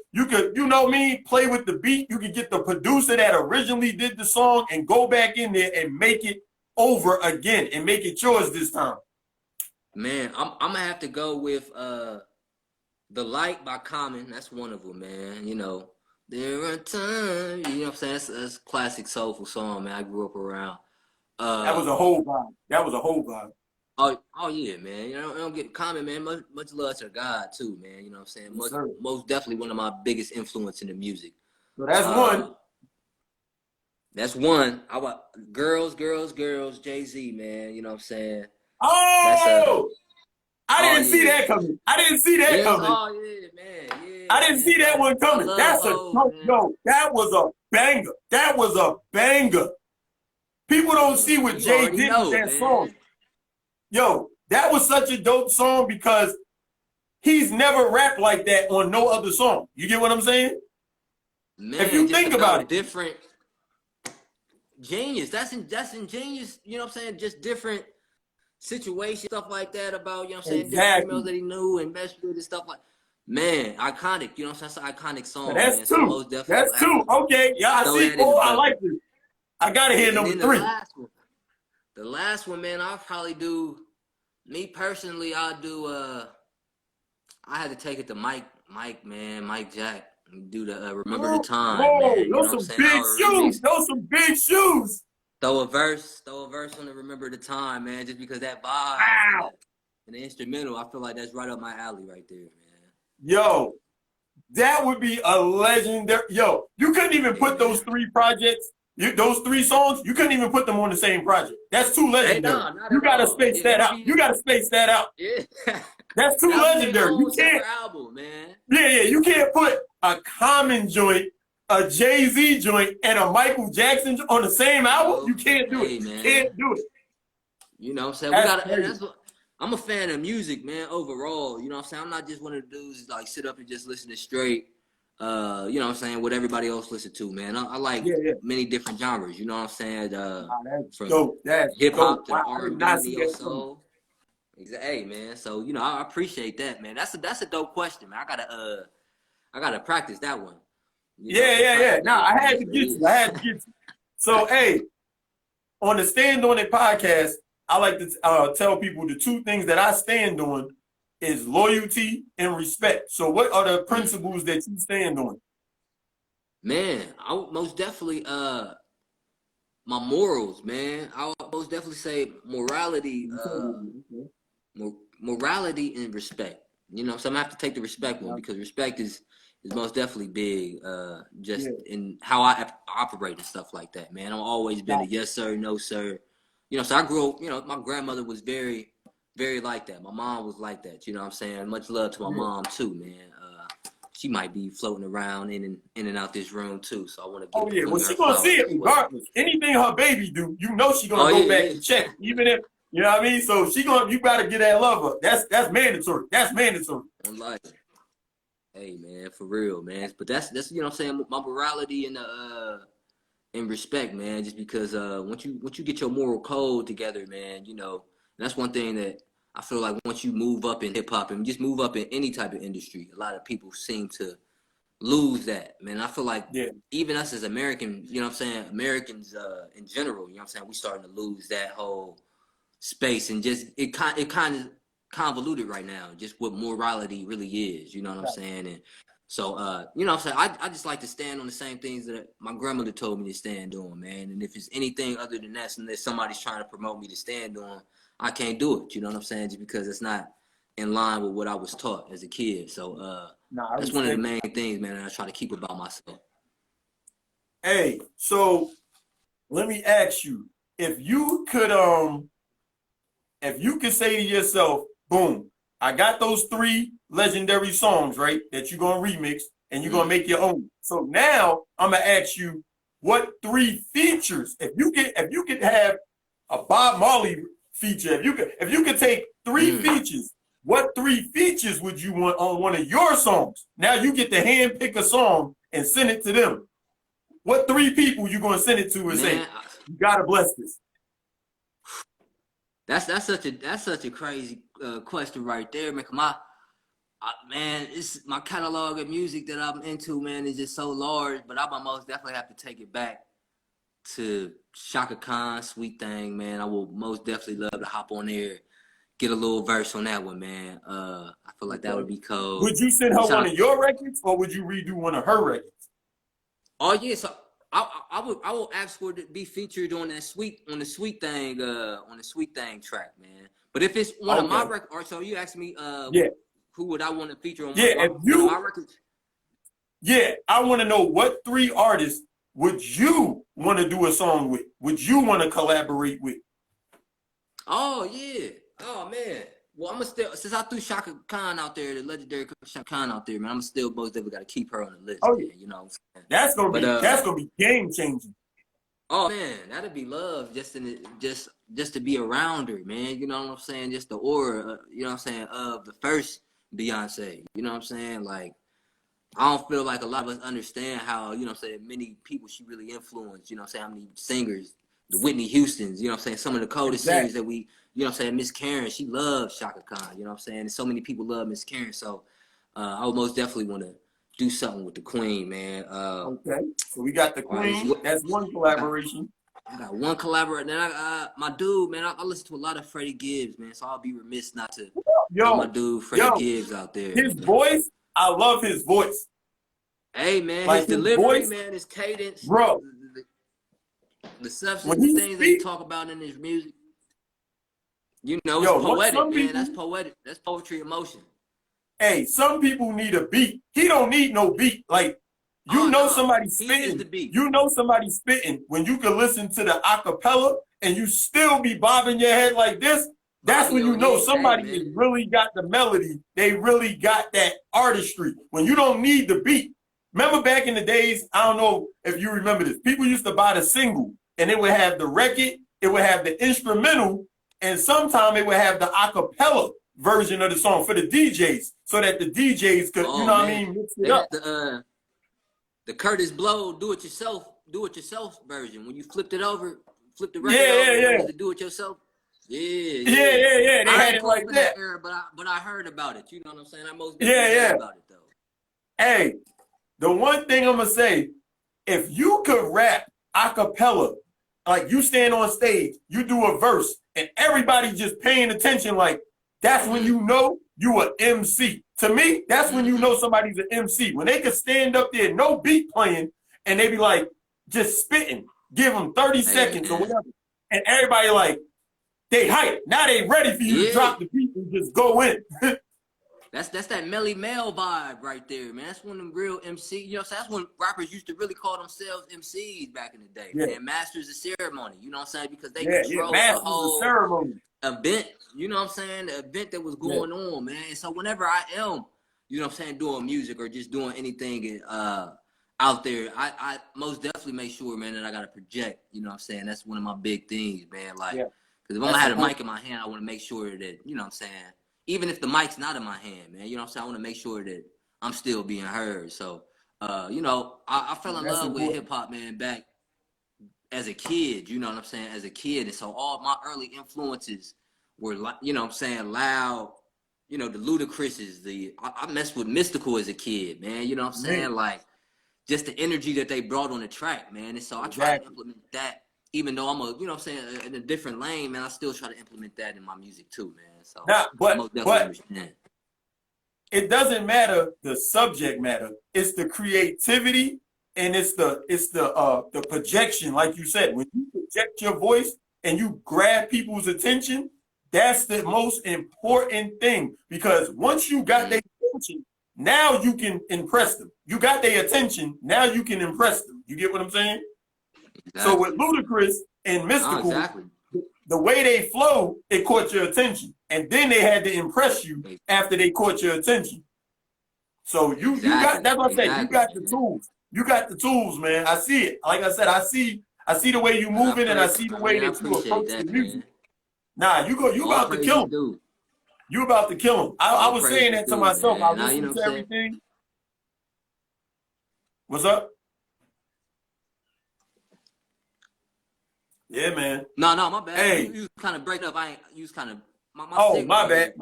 play with the beat. You could get the producer that originally did the song and go back in there and make it over again and make it yours this time. Man, I'm gonna have to go with The Light by Common. That's one of them, man. There are times, you know what I'm saying? That's a classic soulful song, man. I grew up around. That was a whole vibe. Oh yeah, man. I don't get Common, man. Much love to God too, man. You know what I'm saying? Most definitely one of my biggest influence in the music. So that's one. That's one. Girls, Jay-Z, man. You know what I'm saying? Oh! I didn't see that coming. Oh yeah, man. Yeah. I didn't see that one coming. That was a banger. People don't see what Jay did with that song. Yo, that was such a dope song because he's never rapped like that on no other song. You get what I'm saying? Man, if you think about it. Different genius. That's ingenious, you know what I'm saying? Just different situations, stuff like that about, you know what I'm saying, different females that he knew and messed with and stuff like. Man, iconic, you know what I'm saying? That's an iconic song. That's man. two. So that's two. Okay. Yeah, I see. Oh, I like this. I gotta hear number three. The last one, man, I'll probably do, me personally, I'll do, I had to take it to Mike Jack, and do the Remember the Time. Whoa, man. Those some big shoes. Those some big shoes. Throw a verse on the Remember the Time, man, just because that vibe. Wow. And the instrumental, I feel like that's right up my alley right there, man. Yo, that would be a legendary. Yo, you couldn't even put those three projects. Those three songs, you couldn't even put them on the same project. That's too legendary. You gotta space that out. You gotta space that out. Yeah. That's too legendary. You can't. Album, man. Yeah. You can't put a Common joint, a Jay-Z joint, and a Michael Jackson on the same album. You can't do it. Man. You can't do it. You know what I'm saying? I'm a fan of music, man, overall. You know what I'm saying? I'm not just one of the dudes like sit up and just listen to straight. You know what I'm saying, what everybody else listen to, man. I like many different genres, you know what I'm saying? From hip hop to R&B, neo soul. Hey, man. So, I appreciate that, man. That's a dope question, man. I gotta practice that one. Yeah. Nah, I had to get you. So, hey, on the Stand On It podcast, I like to tell people the two things that I stand on is loyalty and respect. So what are the principles that you stand on? Man, I would most definitely my morals, man. I would most definitely say morality, morality and respect. So I'm gonna have to take the respect one because respect is most definitely big, just in how I operate and stuff like that, man. I've always been a yes sir, no sir, you know, so I grew up, you know, my grandmother was very, very like that. My mom was like that, you know what I'm saying? Much love to my mom too, man. She might be floating around in and out this room too, so I want to Oh give yeah, well Queen she her gonna see flowers it as well. regardless. Anything her baby do, you know she gonna Oh go yeah, back yeah. and check, even if you know what I mean. So she gonna, you gotta get that love up. That's mandatory. That's mandatory. I'm like, hey man, for real, man. But that's you know what I'm saying. My morality and respect, man. Just because once you get your moral code together, man, you know, that's one thing that I feel like once you move up in hip hop and just move up in any type of industry, a lot of people seem to lose that, man. I feel like even us as American, you know what I'm saying, Americans in general, you know what I'm saying, we starting to lose that whole space and just it kind of convoluted right now, just what morality really is, you know what I'm saying? And so you know what I'm saying, I just like to stand on the same things that my grandmother told me to stand on, man. And if it's anything other than that, unless somebody's trying to promote me to stand on, I can't do it, you know what I'm saying? Just because it's not in line with what I was taught as a kid. So that's one of the main things, man, that I try to keep about myself. Hey, so let me ask you, if you could say to yourself, boom, I got those 3 legendary songs, right, that you're gonna remix and you're gonna make your own. So now I'm gonna ask you, what 3 features, if you could have a Bob Marley feature, if you could take 3 features, what 3 features would you want on one of your songs? Now you get to hand pick a song and send it to them. What 3 people you gonna send it to and say, you gotta bless this? That's such a crazy question right there, man. Man, it's my catalog of music that I'm into, man, is just so large. But I will most definitely have to take it back to Shaka Khan, Sweet Thing, man. I will most definitely love to hop on there, get a little verse on that one, man. I feel like that would be cool. Would you send her one of your records, or would you redo one of her records? Oh yeah, so I will ask for it to be featured on the Sweet Thing track, man. But if it's one of my records, or so you asked me, who would I want to feature on one of my records? Yeah, I want to know what 3 artists would you want to do a song with? Would you want to collaborate with? Oh yeah, oh man. Well, I'm still, since I threw Shaka Khan out there, the legendary Shaka Khan out there, man, I'm still most definitely got to keep her on the list. Oh yeah, man, you know. That's gonna be game changing. Oh man, that'd be love just to be around her, man. You know what I'm saying? Just the aura, you know what I'm saying, of the first Beyonce. You know what I'm saying? Like, I don't feel like a lot of us understand how, you know what I'm saying, many people she really influenced. You know what I'm saying? How many singers, the Whitney Houstons, you know what I'm saying? Some of the coldest singers that we, you know what I'm saying? Miss Karen, she loves Shaka Khan. You know what I'm saying? And so many people love Miss Karen. So I would most definitely want to do something with the Queen, man. Okay, so we got the Queen. That's one collaboration. I got one collaborator. Then my dude, man, I listen to a lot of Freddie Gibbs, man. So I'll be remiss not to put my dude Freddie Gibbs out there. His voice, I love his voice. Hey man, like his delivery, man, his cadence, bro. The substance, the things that he talk about in his music. You know, it's poetic, man. People, that's poetic. That's poetry in motion. Hey, some people need a beat. He don't need no beat. Like, somebody's spitting. You know somebody's spitting when you can listen to the acapella and you still be bobbing your head like this. That's when you know somebody has really got the melody. They really got that artistry. When you don't need the beat. Remember back in the days, I don't know if you remember this, people used to buy the single and it would have the record, it would have the instrumental, and sometimes it would have the acapella version of the song for the DJs so that the DJs could, you know what I mean, mix it up. The Curtis Blow do-it-yourself version. When you flipped it over, flipped the record over, to do-it-yourself. Yeah. They had it like that. Era, but I heard about it. You know what I'm saying? I most definitely heard about it, though. Hey, the one thing I'm going to say, if you could rap a cappella, like you stand on stage, you do a verse, and everybody just paying attention, like, that's when you know you an MC. To me, that's when you know somebody's an MC. When they could stand up there, no beat playing, and they be like, just spitting, give them 30 seconds or whatever. And everybody like, they hype. Now they ready for you to drop the beat and just go in. That's that Melly Mel vibe right there, man. That's when them real MC, you know, so that's when rappers used to really call themselves MCs back in the day, Yeah. man. Masters of ceremony, you know what I'm saying? Because they Yeah, controlled the masters of whole ceremony. event, you know what I'm saying? The event that was going on, man. So whenever I am, you know what I'm saying, doing music or just doing anything out there, I most definitely make sure, man, that I gotta project, you know what I'm saying? That's one of my big things, man. Like, because if I'm gonna have a mic in my hand, I want to make sure that, you know what I'm saying, even if the mic's not in my hand, man, you know what I'm saying, I want to make sure that I'm still being heard. So, you know, I fell in love with hip hop, man, back as a kid, you know what I'm saying, as a kid. And so all my early influences were, you know what I'm saying, loud, you know, the Ludacris's, I messed with Mystical as a kid, man, you know what I'm saying, like, just the energy that they brought on the track, man. And so I try to implement that, even though I'm you know what I'm saying, in a different lane, man, I still try to implement that in my music too, man. So I most definitely understand. It doesn't matter the subject matter. It's the creativity and it's the projection, like you said. When you project your voice and you grab people's attention, that's the most important thing. Because once you got their attention, now you can impress them. You got their attention, now you can impress them. You get what I'm saying? Exactly. So with Ludacris and Mystical, the way they flow, it caught your attention. And then they had to impress you after they caught your attention. So you got, that's what I said, you got the tools. You got the tools, man. I see it. Like I said, I see the way you moving, and I see the way that you approach the music. Nah, you about to kill him. You about to kill him. I was saying that to myself. I listened to everything. What's up? Yeah, man. No, my bad. Hey, you kind of break up. You was kind of my bad.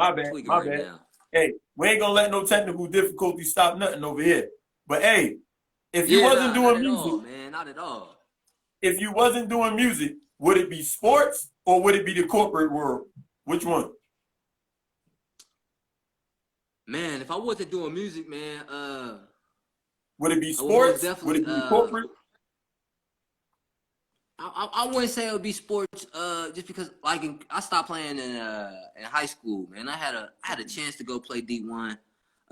Now. Hey, we ain't gonna let no technical difficulty stop nothing over here. But hey, if you wasn't doing music, man, not at all. If you wasn't doing music, would it be sports or would it be the corporate world? Which one? Man, if I wasn't doing music, man, would it be sports? Would it be corporate? I wouldn't say it would be sports, just because like I stopped playing in high school, man. I had a chance to go play D1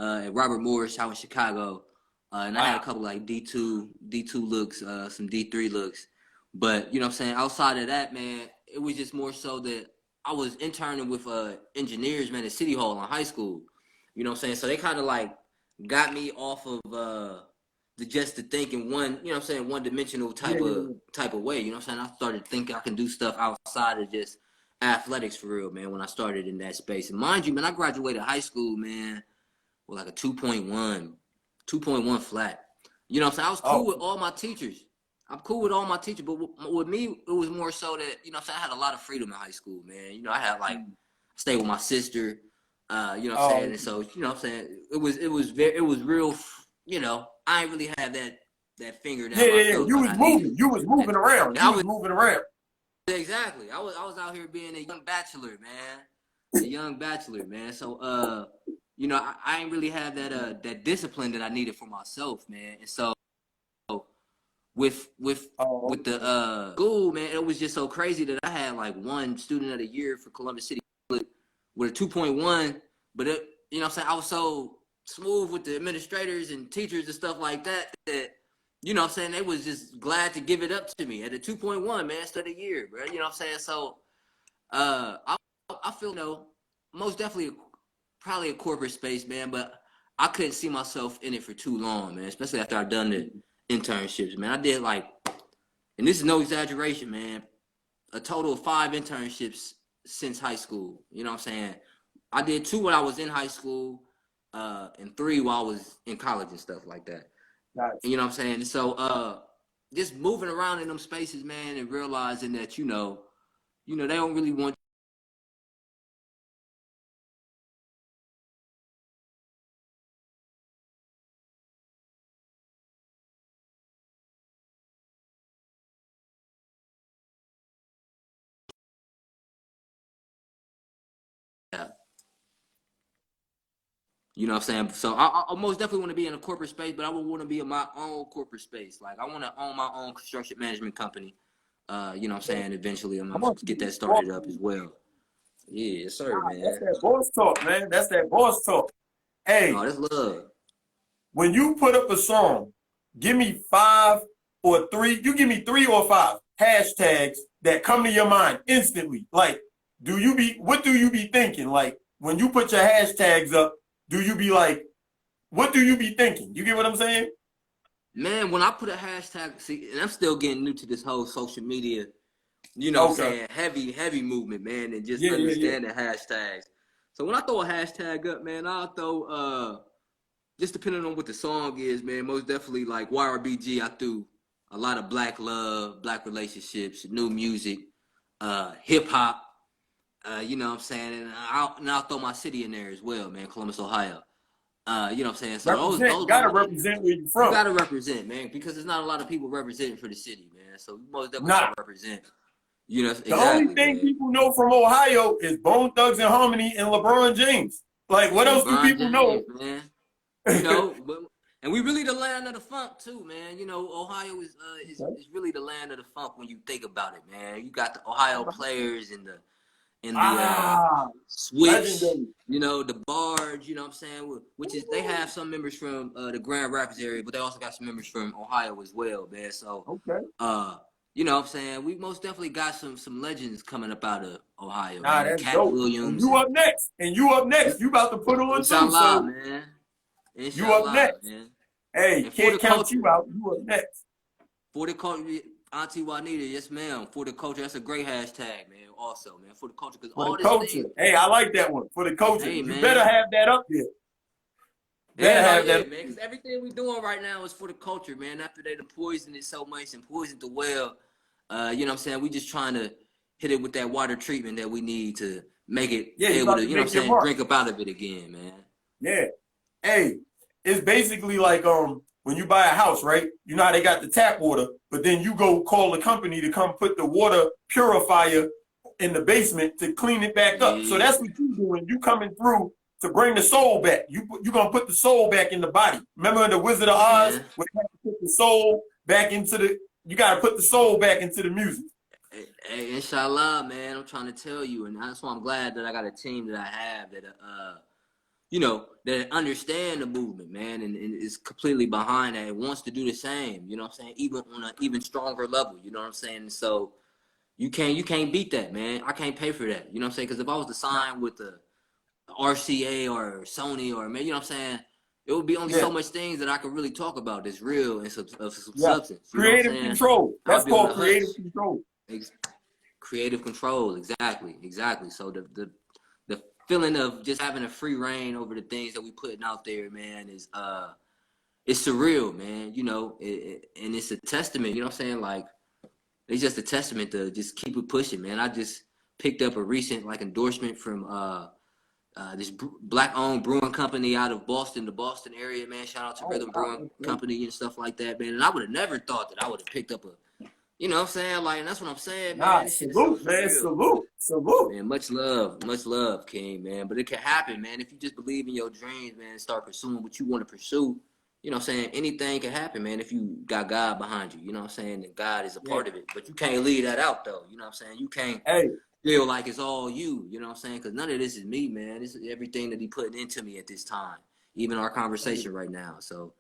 at Robert Morris out in Chicago, and I had a couple like D2 looks, some D3 looks, but you know what I'm saying. Outside of that, man, it was just more so that I was interning with engineers, man, at City Hall in high school. You know what I'm saying. So they kind of like got me off of just to think in one, you know what I'm saying, one-dimensional type of way. You know what I'm saying? I started thinking I can do stuff outside of just athletics for real, man, when I started in that space. And mind you, man, I graduated high school, man, with like a 2.1 flat. You know what I'm saying? I was cool with all my teachers. I'm cool with all my teachers, but with me, it was more so that, you know what I'm saying, I had a lot of freedom in high school, man. You know, I had like, stayed with my sister, you know what I'm saying? And so, you know what I'm saying, it was real, you know, I ain't really had that finger down. You was moving. You was moving around. You was moving around. Exactly. I was out here being a young bachelor, man. So you know, I ain't really have that discipline that I needed for myself, man. And so with the school, man, it was just so crazy that I had like one student of the year for Columbus City with a 2.1, but it, you know what I'm saying, I was so smooth with the administrators and teachers and stuff like that, you know what I'm saying, they was just glad to give it up to me at a 2.1, man, instead of a year, bro. You know what I'm saying? So I feel, you know, most definitely probably a corporate space, man, but I couldn't see myself in it for too long, man, especially after I've done the internships, man. I did like, and this is no exaggeration, man, a total of 5 internships since high school. You know what I'm saying? I did 2 when I was in high school, and 3 while I was in college and stuff like that. Nice. You know what I'm saying? So just moving around in them spaces, man, and realizing that, you know, they don't really want you know what I'm saying? So I most definitely want to be in a corporate space, but I would want to be in my own corporate space. Like I want to own my own construction management company. You know what I'm saying? Eventually I'm going to get that started up as well. Yeah, yes, sir, man. That's that boss talk, man. That's that boss talk. Hey, No, that's love. when you put up a song, give me 5 or 3. You give me 3 or 5 hashtags that come to your mind instantly. Like, what do you be thinking? Like, when you put your hashtags up, do you be like, what do you be thinking? You get what I'm saying? Man, when I put a hashtag, see, and I'm still getting new to this whole social media, you know what I'm saying, heavy movement, man, and just understanding hashtags. So when I throw a hashtag up, man, I'll throw, just depending on what the song is, man, most definitely like YRBG, I threw a lot of black love, black relationships, new music, hip hop, you know what I'm saying? And I'll throw my city in there as well, man, Columbus, Ohio. You know what I'm saying? So those Gotta represent where you from. You gotta represent, man, because there's not a lot of people representing for the city, man. So you most definitely gotta represent. You know, the only thing people know from Ohio is Bone Thugs and Harmony and LeBron James. Like, what else do people know? Man. You know, and we really the land of the funk too, man. You know, Ohio is really the land of the funk when you think about it, man. You got the Ohio players and the Switch, legendary. You know, the Barge, you know what I'm saying? Which is, they have some members from the Grand Rapids area, but they also got some members from Ohio as well, man. So, you know what I'm saying? We most definitely got some legends coming up out of Ohio. Nah, man. that's Cat dope. Williams. And you up next. You about to put on Inshallah, too, so man. Inshallah, you up next. Man. Hey, and can't count culture, you out. You up next. For the culture, Auntie Juanita, yes, ma'am. For the culture, that's a great hashtag, man. Also, man, for the culture, because all this culture. Thing, hey, I like that one. For the culture, hey, you man. better have that up there. Man, because everything we doing right now is for the culture, man. After they done poisoned it so much and poisoned the well, you know what I'm saying? We just trying to hit it with that water treatment that we need to make it able to, you know what I'm saying, drink up out of it again, man. Yeah. Hey, it's basically like when you buy a house, right? You know how they got the tap water, but then you go call the company to come put the water purifier in the basement to clean it back up. So that's what you doing. You coming through to bring the soul back. You gonna put the soul back in the body. Remember in the Wizard of Oz, where you have to put the soul back into the. You gotta put the soul back into the music. Hey, inshallah, man. I'm trying to tell you, and that's why I'm glad that I got a team that I have that you know, that understand the movement, man, and is completely behind that and wants to do the same, you know what I'm saying, even on an even stronger level, you know what I'm saying? So you can't beat that, man. I can't pay for that, you know what I'm saying? Because if I was to sign with the RCA or Sony or, man, you know what I'm saying, it would be only so much things that I could really talk about that's real and some substance. Creative control. That's called creative control. Creative control, exactly. So the feeling of just having a free reign over the things that we putting out there, man, is it's surreal, man. You know, and it's a testament. You know what I'm saying? Like, it's just a testament to just keep it pushing, man. I just picked up a recent endorsement from this black-owned brewing company out of Boston, the Boston area, man. Shout out to Rhythm Brewing Company and stuff like that, man. And I would have never thought that I would have picked up a. You know what I'm saying? Like, and that's what I'm saying, man. Salute, man. Salute. Man, much love, King, man. But it can happen, man. If you just believe in your dreams, man, and start pursuing what you want to pursue, you know what I'm saying? Anything can happen, man, if you got God behind you. You know what I'm saying? And God is a part of it. But you can't leave that out, though. You know what I'm saying? You can't feel like it's all you. You know what I'm saying? Because none of this is me, man. This is everything that he putting into me at this time. Even our conversation right now. So,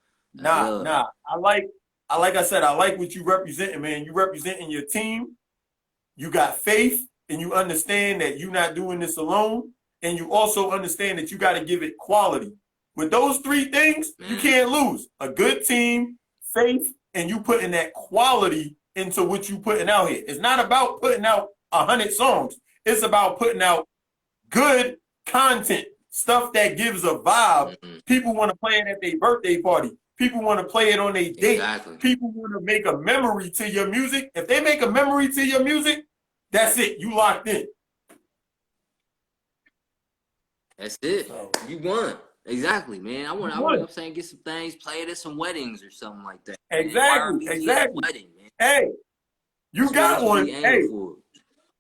like I said, I like what you representing, man. You representing your team. You got faith, and you understand that you're not doing this alone. And you also understand that you got to give it quality. With those 3 things, you can't lose. A good team, faith, and you putting that quality into what you putting out here. It's not about putting out 100 songs. It's about putting out good content, stuff that gives a vibe. People want to play it at their birthday party. People want to play it on their date. People want to make a memory to your music. If they make a memory to your music, that's it. You locked in. That's it. So, you won. Exactly, man. I want I'm saying, get some things played at some weddings or something like that. Exactly. Wedding, man. Hey, you got one. Hey,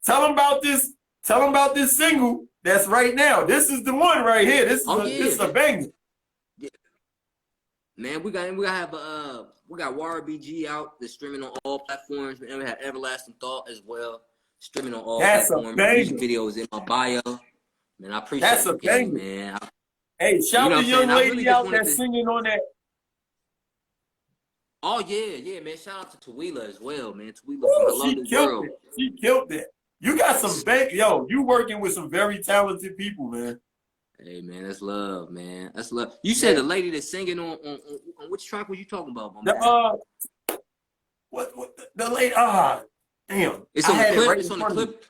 tell them about this. Tell them about this single that's right now. This is the one right here. This is a banger. Man, we got YRBG out. That's streaming on all platforms. And we have Everlasting Thought as well, streaming on all platforms. Music videos in my bio. Man, I appreciate it, man. Hey, You shout know the what I'm saying? young I really lady just out wanted there to. singing on that. Oh yeah, man. Shout out to Tawila as well, man. Tawila from Woo, Hello she New killed World. it. She killed it. You got some yo, you working with some very talented people, man. Hey man, that's love, man. That's love. You said Yeah. the lady that's singing on which track was you talking about, my The man? what the late damn. It's I on the had it clip. right It's in on the front of me. clip.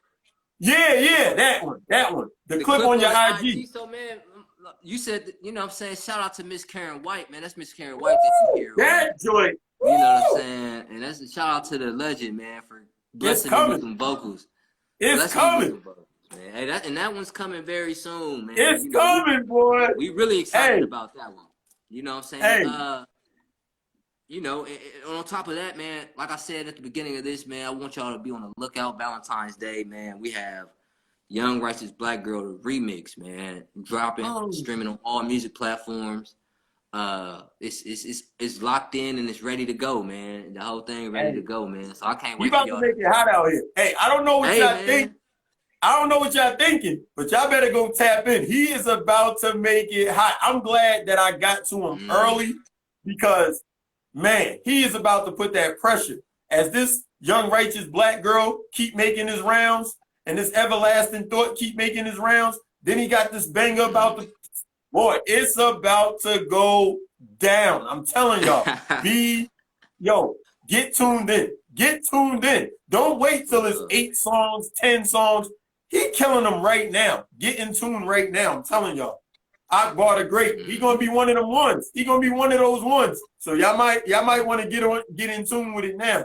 Yeah, that one. That one. The The clip clip on on your the IG. IG. So man, you said you know what I'm saying. Shout out to Miss Karen White, man. That's Miss Karen White that you hear on. That joint. You know what I'm Woo! saying? And that's a shout out to the legend, man, for It's blessing me with coming. some vocals. It's Blessing me with coming. some vocals, man. Hey, that one's coming very soon, man. It's You know, coming, boy. we really excited Hey, about that one. You know what I'm saying? hey, You know, and on top of that, man, like I said at the beginning of this, man, I want y'all to be on the lookout. Valentine's Day, man. We have Young Righteous Black Girl the remix, man, dropping, oh, streaming on all music platforms. It's locked in and it's ready to go, man. The whole thing ready to hey, go, man. So I can't you wait for about to y'all make to. it hot out here. Hey, I don't know what Hey, y'all think. man. I don't know what y'all thinking, but y'all better go tap in. He is about to make it hot. I'm glad that I got to him Mm. early because, man, he is about to put that pressure. As this young righteous black girl keep making his rounds and this everlasting thought keep making his rounds, then he got this banger about the boy. It's about to go down. I'm telling y'all, be yo, get tuned in. Get tuned in. Don't wait till it's 8 songs, 10 songs. He killing them right now. Get in tune right now. I'm telling y'all. Akbar the Great. He gonna be one of them ones. He gonna be one of those ones. So y'all might want to get in tune with it now.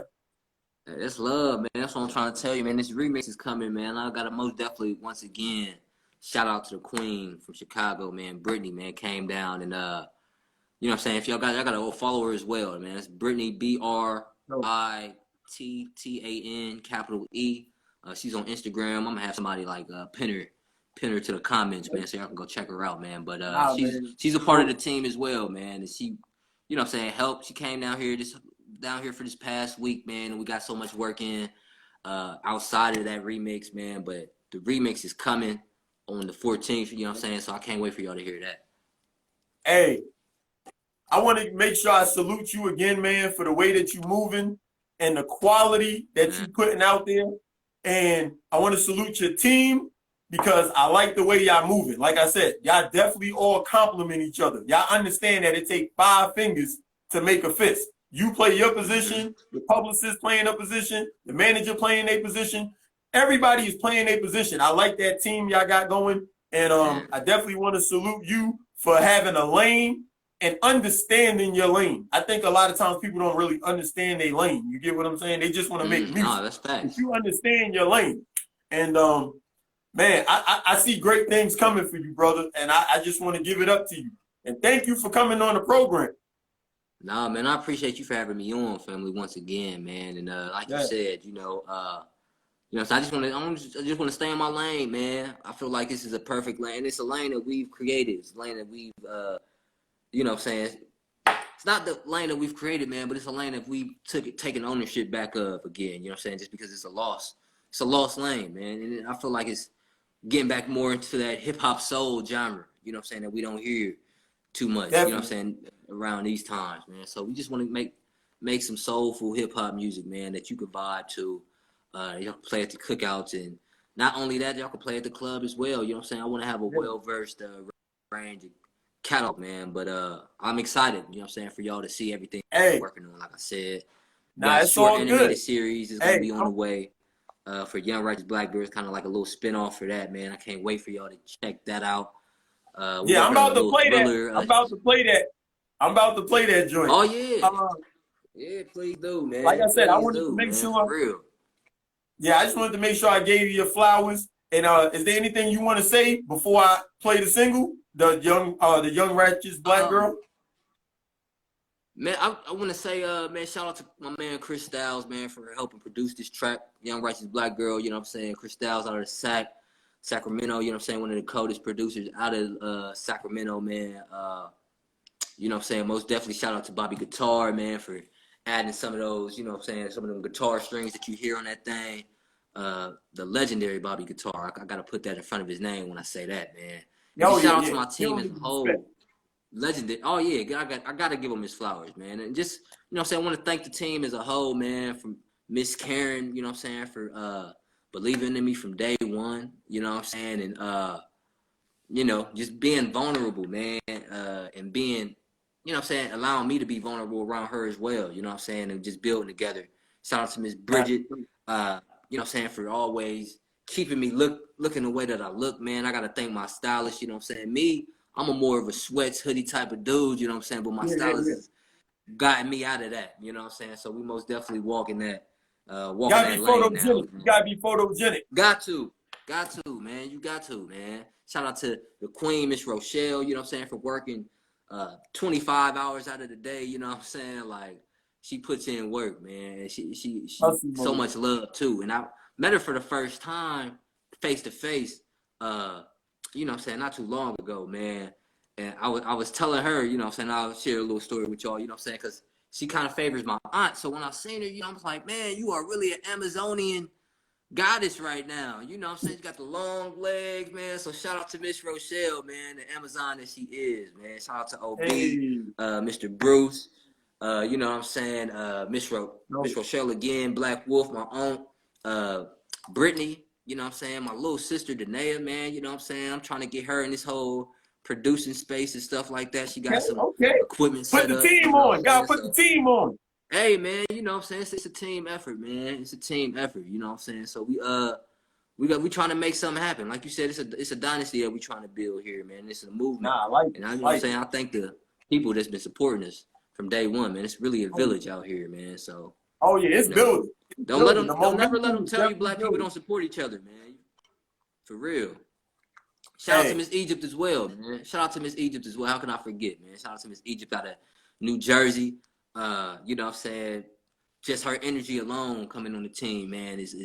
That's love, man. That's what I'm trying to tell you, man. This remix is coming, man. I gotta most definitely once again shout out to the Queen from Chicago, man. Brittany, man, came down and you know what I'm saying? If y'all got a follow her as well, man. It's Brittany So, BRITTAN capital E. She's on Instagram. I'm gonna have somebody like pin her to the comments, man, so y'all can go check her out, man. But nah, man. she's a part of the team as well, man. And she, you know what I'm saying, helped. She came down here for this past week, man, and we got so much work in outside of that remix, man. But the remix is coming on the 14th, you know what I'm saying? So I can't wait for y'all to hear that. Hey, I want to make sure I salute you again, man, for the way that you moving and the quality that you Man. putting out there. And I want to salute your team because I like the way y'all moving. Like I said, y'all definitely all compliment each other. Y'all understand that it takes 5 fingers to make a fist. You play your position, the publicist playing a position, the manager playing a position. Everybody is playing a position. I like that team y'all got going. And Man. I definitely want to salute you for having a lane and understanding your lane. I think a lot of times people don't really understand their lane. You get what I'm saying? They just want to make No, music. that's If facts. you understand your lane. And man, I see great things coming for you, brother. And I just want to give it up to you. And thank you for coming on the program. Nah, man, I appreciate you for having me on, family, once again, man. And like you Yeah. said, so I just want to stay in my lane, man. I feel like this is a perfect lane. And it's a lane that we've created. It's a lane that we've you know what I'm saying? It's not the lane that we've created, man, but it's a lane that we've taken ownership back of again, you know what I'm saying? Just because it's a lost lane, man. And I feel like it's getting back more into that hip hop soul genre, you know what I'm saying, that we don't hear too much, you know what I'm Definitely. saying, around these times, man. So we just want to make some soulful hip hop music, man, that you can vibe to. Y'all can play at the cookouts, and not only that, y'all can play at the club as well. You know what I'm saying? I want to have a Yeah. well versed range of catalog, man. But I'm excited, you know what I'm saying, for y'all to see everything we're Hey, working on. Like I said, we nah, got a it's short all good. animated series is gonna Hey, be on the way. For Young Righteous Black Girls, kind of like a little spinoff for that, man. I can't wait for y'all to check that out. We're yeah, I'm working on a about to little play that. thriller. I'm about to play that. I'm about to play that joint. Oh yeah, Uh, yeah. Please do, like man. I said, I Please wanted to do, make man. For sure. real. Yeah, I just wanted to make sure I gave you your flowers. And is there anything you want to say before I play the single, the young righteous black Um, girl? man, I want to say, man, shout out to my man Chris Styles, man, for helping produce this track, Young Righteous Black Girl. You know what I'm saying? Chris Styles out of Sacramento. You know what I'm saying? One of the coldest producers out of Sacramento, man. You know what I'm saying? Most definitely shout out to Bobby Guitar, man, for adding some of those, you know what I'm saying, some of them guitar strings that you hear on that thing. The legendary Bobby Guitar. I got to put that in front of his name when I say that, man. And just shout out to yeah. my Give team him as a his respect. whole. Legendary. Oh yeah, I gotta give him his flowers, man. And just I'm saying, I want to thank the team as a whole, man, from Miss Karen, I'm saying, for believing in me from day one, I'm saying, and just being vulnerable, man, and being, I'm saying, allowing me to be vulnerable around her as well, I'm saying, and just building together. Shout out to Miss Bridget, I'm saying, for always keeping me looking the way that I look, man. I gotta thank my stylist, I'm saying. I'm a more of a sweats, hoodie type of dude, I'm saying, but my stylist has gotten me out of that, I'm saying. So we most definitely walking that lane now. You gotta be photogenic. Got to, man. You got to, man. Shout out to the Queen, Miss Rochelle, I'm saying, for working 25 hours out of the day, I'm saying. Like, she puts in work, man. And she so much love too. And I met her for the first time face to face, I'm saying, not too long ago, man. And I was telling her, I'm saying, I'll share a little story with y'all, I'm saying, because she kind of favors my aunt. So when I seen her, I was like, man, you are really an Amazonian goddess right now. I'm saying? She got the long legs, man. So shout out to Miss Rochelle, man, the Amazon that she is, man. Shout out to OB, Mr. Bruce, I'm saying? Miss Rochelle again, Black Wolf, my aunt, Brittany, I'm saying? My little sister, Danae, man, I'm saying? I'm trying to get her in this whole producing space and stuff like that. She got some equipment set up. Put the team on. Gotta put the team on. Hey, man, what I'm saying? It's a team effort, man. It's a team effort, what I'm saying? So we trying to make something happen. Like you said, it's a dynasty that we trying to build here, man. It's a movement. Nah, I like it. And I'm saying, I thank the people that's been supporting us from day one, man. It's really a village out here, man. So it's building. Don't never let them tell you black people don't support each other, man. For real. Shout out to Miss Egypt as well, man. Shout out to Miss Egypt as well. How can I forget, man? Shout out to Miss Egypt out of New Jersey. What I'm saying? Just her energy alone coming on the team, man, is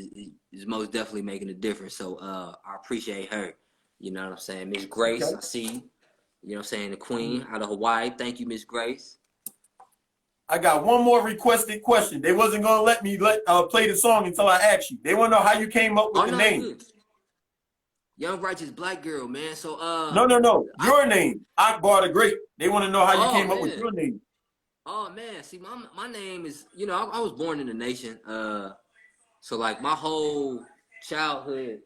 most definitely making a difference. So I appreciate her. You know what I'm saying? Miss Grace, I see you. You know what I'm saying? The Queen out of Hawaii. Thank you, Miss Grace. I got one more requested question. They wasn't gonna let me play the song until I asked you. They want to know how you came up with the name. Good. Young Righteous Black Girl, man. So No. Your name, Akbar the Great. They want to know how you came up with your name. Oh man, see, my name is, I was born in the nation. So like my whole childhood,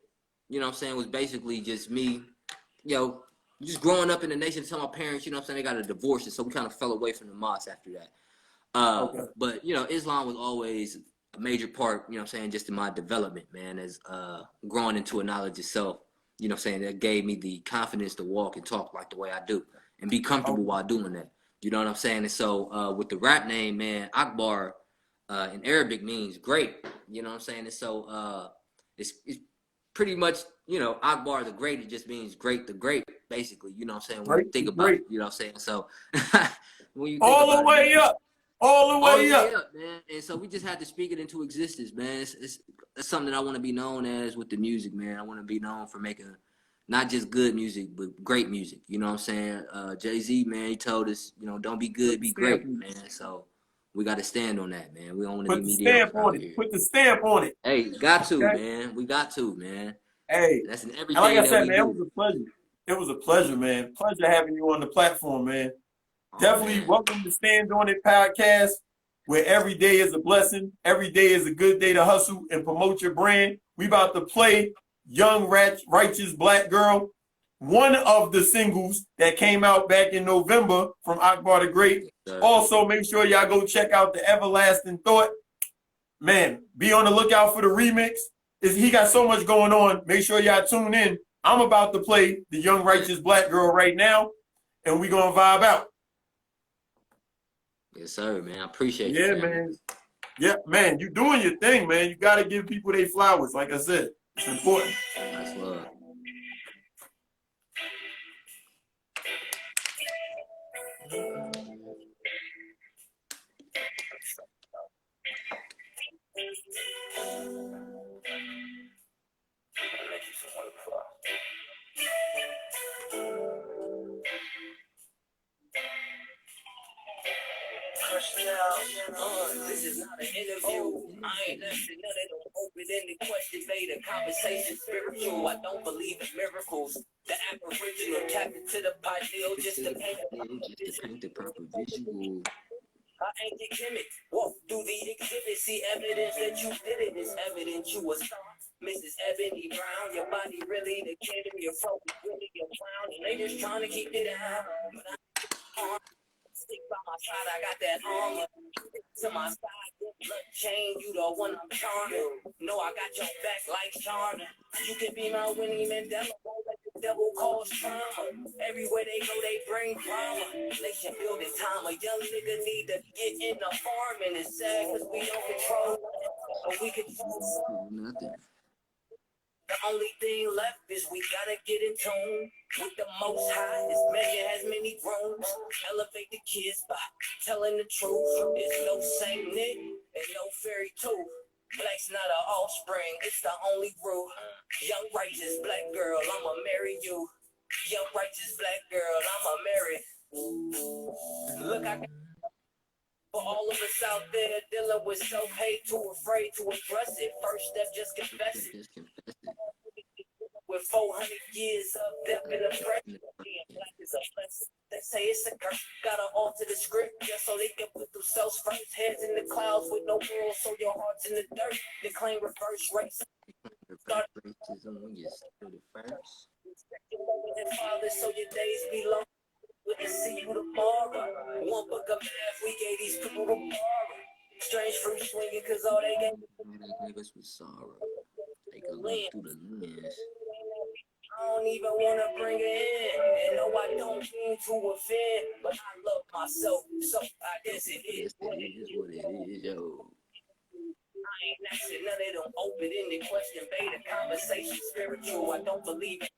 what I'm saying, was basically just me, just growing up in the nation. Tell my parents, what I'm saying, they got a divorce, and so we kind of fell away from the mosque after that. But Islam was always a major part, what I'm saying, just in my development, man, as growing into a knowledge of self. What I'm saying, that gave me the confidence to walk and talk like the way I do and be comfortable while doing that. You know what I'm saying? And so with the rap name, man, Akbar in Arabic means great. You know what I'm saying? And so it's pretty much, Akbar the Great, it just means great the great, basically. You know what I'm saying? When you think about it, you know what I'm saying? So when you think all the way up. All the way up, man. And so we just had to speak it into existence, man. It's something that I want to be known as with the music, man. I want to be known for making not just good music, but great music. You know what I'm saying? Jay-Z, man, he told us, don't be good, be great, man. So we got to stand on that, man. We don't want to be mediocre. Put the stamp on it. Hey, got to, man. We got to, man. Hey, that's in everything. And like I said, man, it was a pleasure. It was a pleasure, man. Pleasure having you on the platform, man. Definitely welcome to Stand On It podcast, where every day is a blessing. Every day is a good day to hustle and promote your brand. We about to play Young Righteous Black Girl, one of the singles that came out back in November from Akbar the Great. Also, make sure y'all go check out the Everlasting Thought. Man, be on the lookout for the remix. He got so much going on. Make sure y'all tune in. I'm about to play the Young Righteous Black Girl right now, and we gonna vibe out. Yes, sir, man. I appreciate you. Yeah, man. Yeah, man. You doing your thing, man. You got to give people their flowers. Like I said, it's important. That's love. This is not an interview. I ain't answering none of them open-ended questions. Made a conversation spiritual. I don't believe in miracles. The original, tapped to the pot deal just to paint the proper visual. I ain't the gimmick. Walk through the exhibit, see evidence that you did it. It's evident you was Mrs. Ebony Brown. Your body really the kid of your phone, really your crown. And they just trying to keep it down. But I stick by my side, I got that armor. To my side, blood chain, you the one I'm charming. No, I got your back like Charmin. You can be my Winnie Mandela. Devil cause trauma. Everywhere they go, they bring drama. They should build in time. A young nigga need to get in the farm, and it's sad because we don't control nothing, but we control nothing. The only thing left is we gotta get in tune with the most high. This measure has many rooms. Elevate the kids by telling the truth. There's no Saint Nick and no fairy tooth. Black's not an offspring, it's the only rule. Young righteous black girl, I'ma marry you. Young righteous black girl, I'ma marry. Look, I for all of us out there dealing with self-hate, too afraid to address it. First step, just confess it. With 400 years of death and oppression, being black is a blessing. They say it's a curse. Gotta alter the script just so they can put themselves first. Heads in the clouds with no rules, so your heart's in the dirt. They claim reverse race. Start racism when you're still the first. Father, so your days be long. We can see you tomorrow. One book of math, we gave these people tomorrow. Strange fruit swinging, cause all they gave us was sorrow. They could look through the lens. I don't even want to bring it in. And no, I don't mean to offend, but I love myself, so I guess it is what it is, yo. I ain't asking none of them open-ended question, beta conversation, spiritual. I don't believe in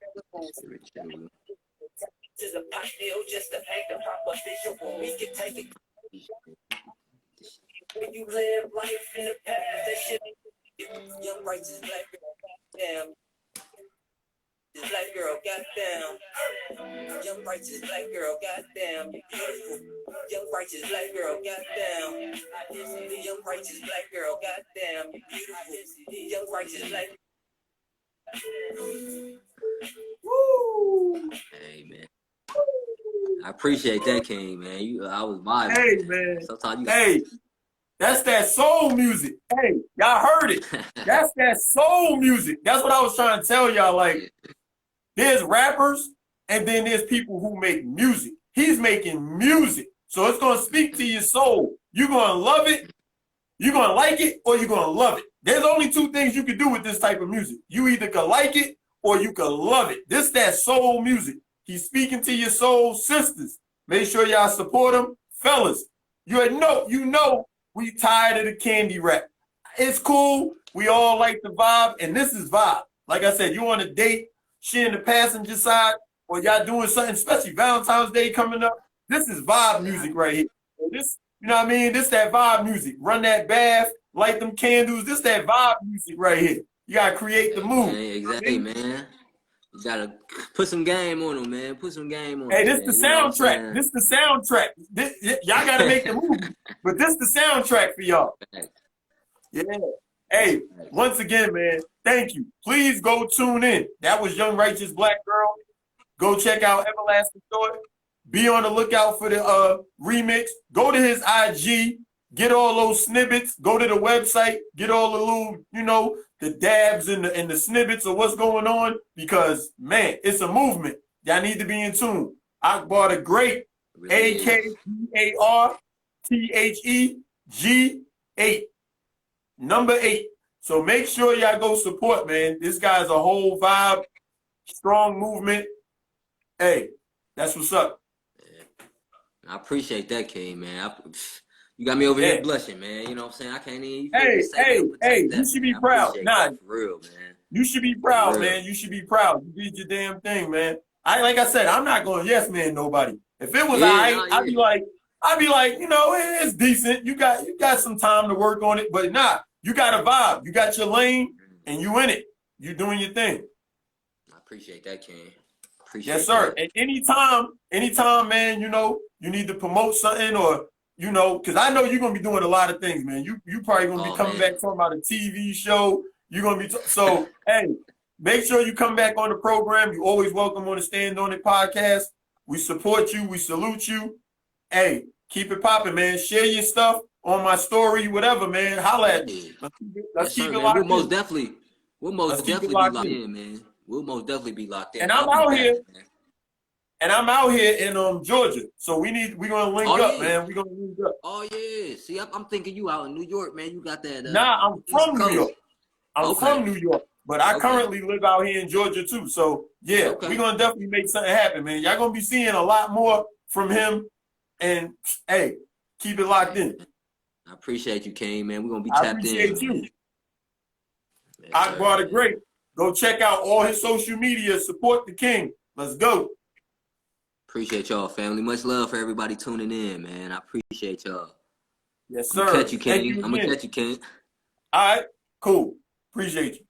spiritual. To the pot deal just to paint the proper visual. We can take it. When you live life in the past, that shit ain't young righteous black girl, goddamn. This black girl, goddamn. Young righteous black girl, goddamn. You beautiful. Young righteous black girl, goddamn. Young righteous black girl, goddamn. You beautiful. Young righteous black. Woo! Hey man, I appreciate that, King. Man, I was vibing. Hey man, sometimes you. Hey. That's that soul music. Hey, y'all heard it. That's that soul music. That's what I was trying to tell y'all. Like, there's rappers and then there's people who make music. He's making music. So it's going to speak to your soul. You're going to love it, you're going to like it, or you're going to love it. There's only two things you can do with this type of music. You either can like it or you can love it. This that soul music. He's speaking to your soul. Sisters, make sure y'all support him. Fellas, you know, we tired of the candy rap. It's cool. We all like the vibe, and this is vibe. Like I said, you on a date, she in the passenger side, or y'all doing something, especially Valentine's Day coming up. This is vibe music right here. This, you know what I mean? This that vibe music. Run that bath, light them candles. This that vibe music right here. You gotta create the mood. Hey, exactly, man. You gotta put some game on them, man. Put some game on them. Hey, this the soundtrack. This the soundtrack. Y'all gotta make the movie, but this the soundtrack for y'all. Yeah. Hey, once again, man, thank you. Please go tune in. That was Young Righteous Black Girl. Go check out Everlasting Thought. Be on the lookout for the remix. Go to his IG. Get all those snippets. Go to the website. Get all the little, the dabs and the snippets of what's going on, because man, it's a movement. Y'all need to be in tune. Akbar the Great, AKBARTHEG8, number 8. So make sure y'all go support, man. This guy's a whole vibe, strong movement. Hey, that's what's up. I appreciate that, King, man. You got me over here blushing, man. You know what I'm saying? I can't even. Hey, you should be proud. Nah, for real, man. You should be proud, man. You should be proud. You did your damn thing, man. Like I said, I'm not going yes man nobody. If it was I'd be like, it's decent. You got some time to work on it, but nah, you got a vibe. You got your lane, and you in it. You doing your thing. I appreciate that, King. Yes, sir. And anytime, man, you need to promote something or. Because I know you're going to be doing a lot of things, man. You probably going to be coming back talking about a TV show. You're going to be, hey, make sure you come back on the program. You're always welcome on the Stand On It podcast. We support you. We salute you. Hey, keep it popping, man. Share your stuff on my story, whatever, man. Holla at me. Let's keep it man. locked We'll in. most definitely be locked in, man. We'll most definitely be locked in. And I'm out here. And I'm out here in Georgia, so we're gonna link up, man. We're gonna link up. Oh yeah, see, I'm thinking you out in New York, man. You got that. Nah, I'm from New York. I'm from New York, but I currently live out here in Georgia too. So yeah, we're gonna definitely make something happen, man. Y'all gonna be seeing a lot more from him. And hey, keep it locked in. I appreciate you, King, man. We're gonna be tapped in. I appreciate you. Akbar the Great. Go check out all his social media. Support the King. Let's go. Appreciate y'all, family. Much love for everybody tuning in, man. I appreciate y'all. Yes, sir. I'm gonna catch you, King. I'm gonna catch you, King. All right, cool. Appreciate you.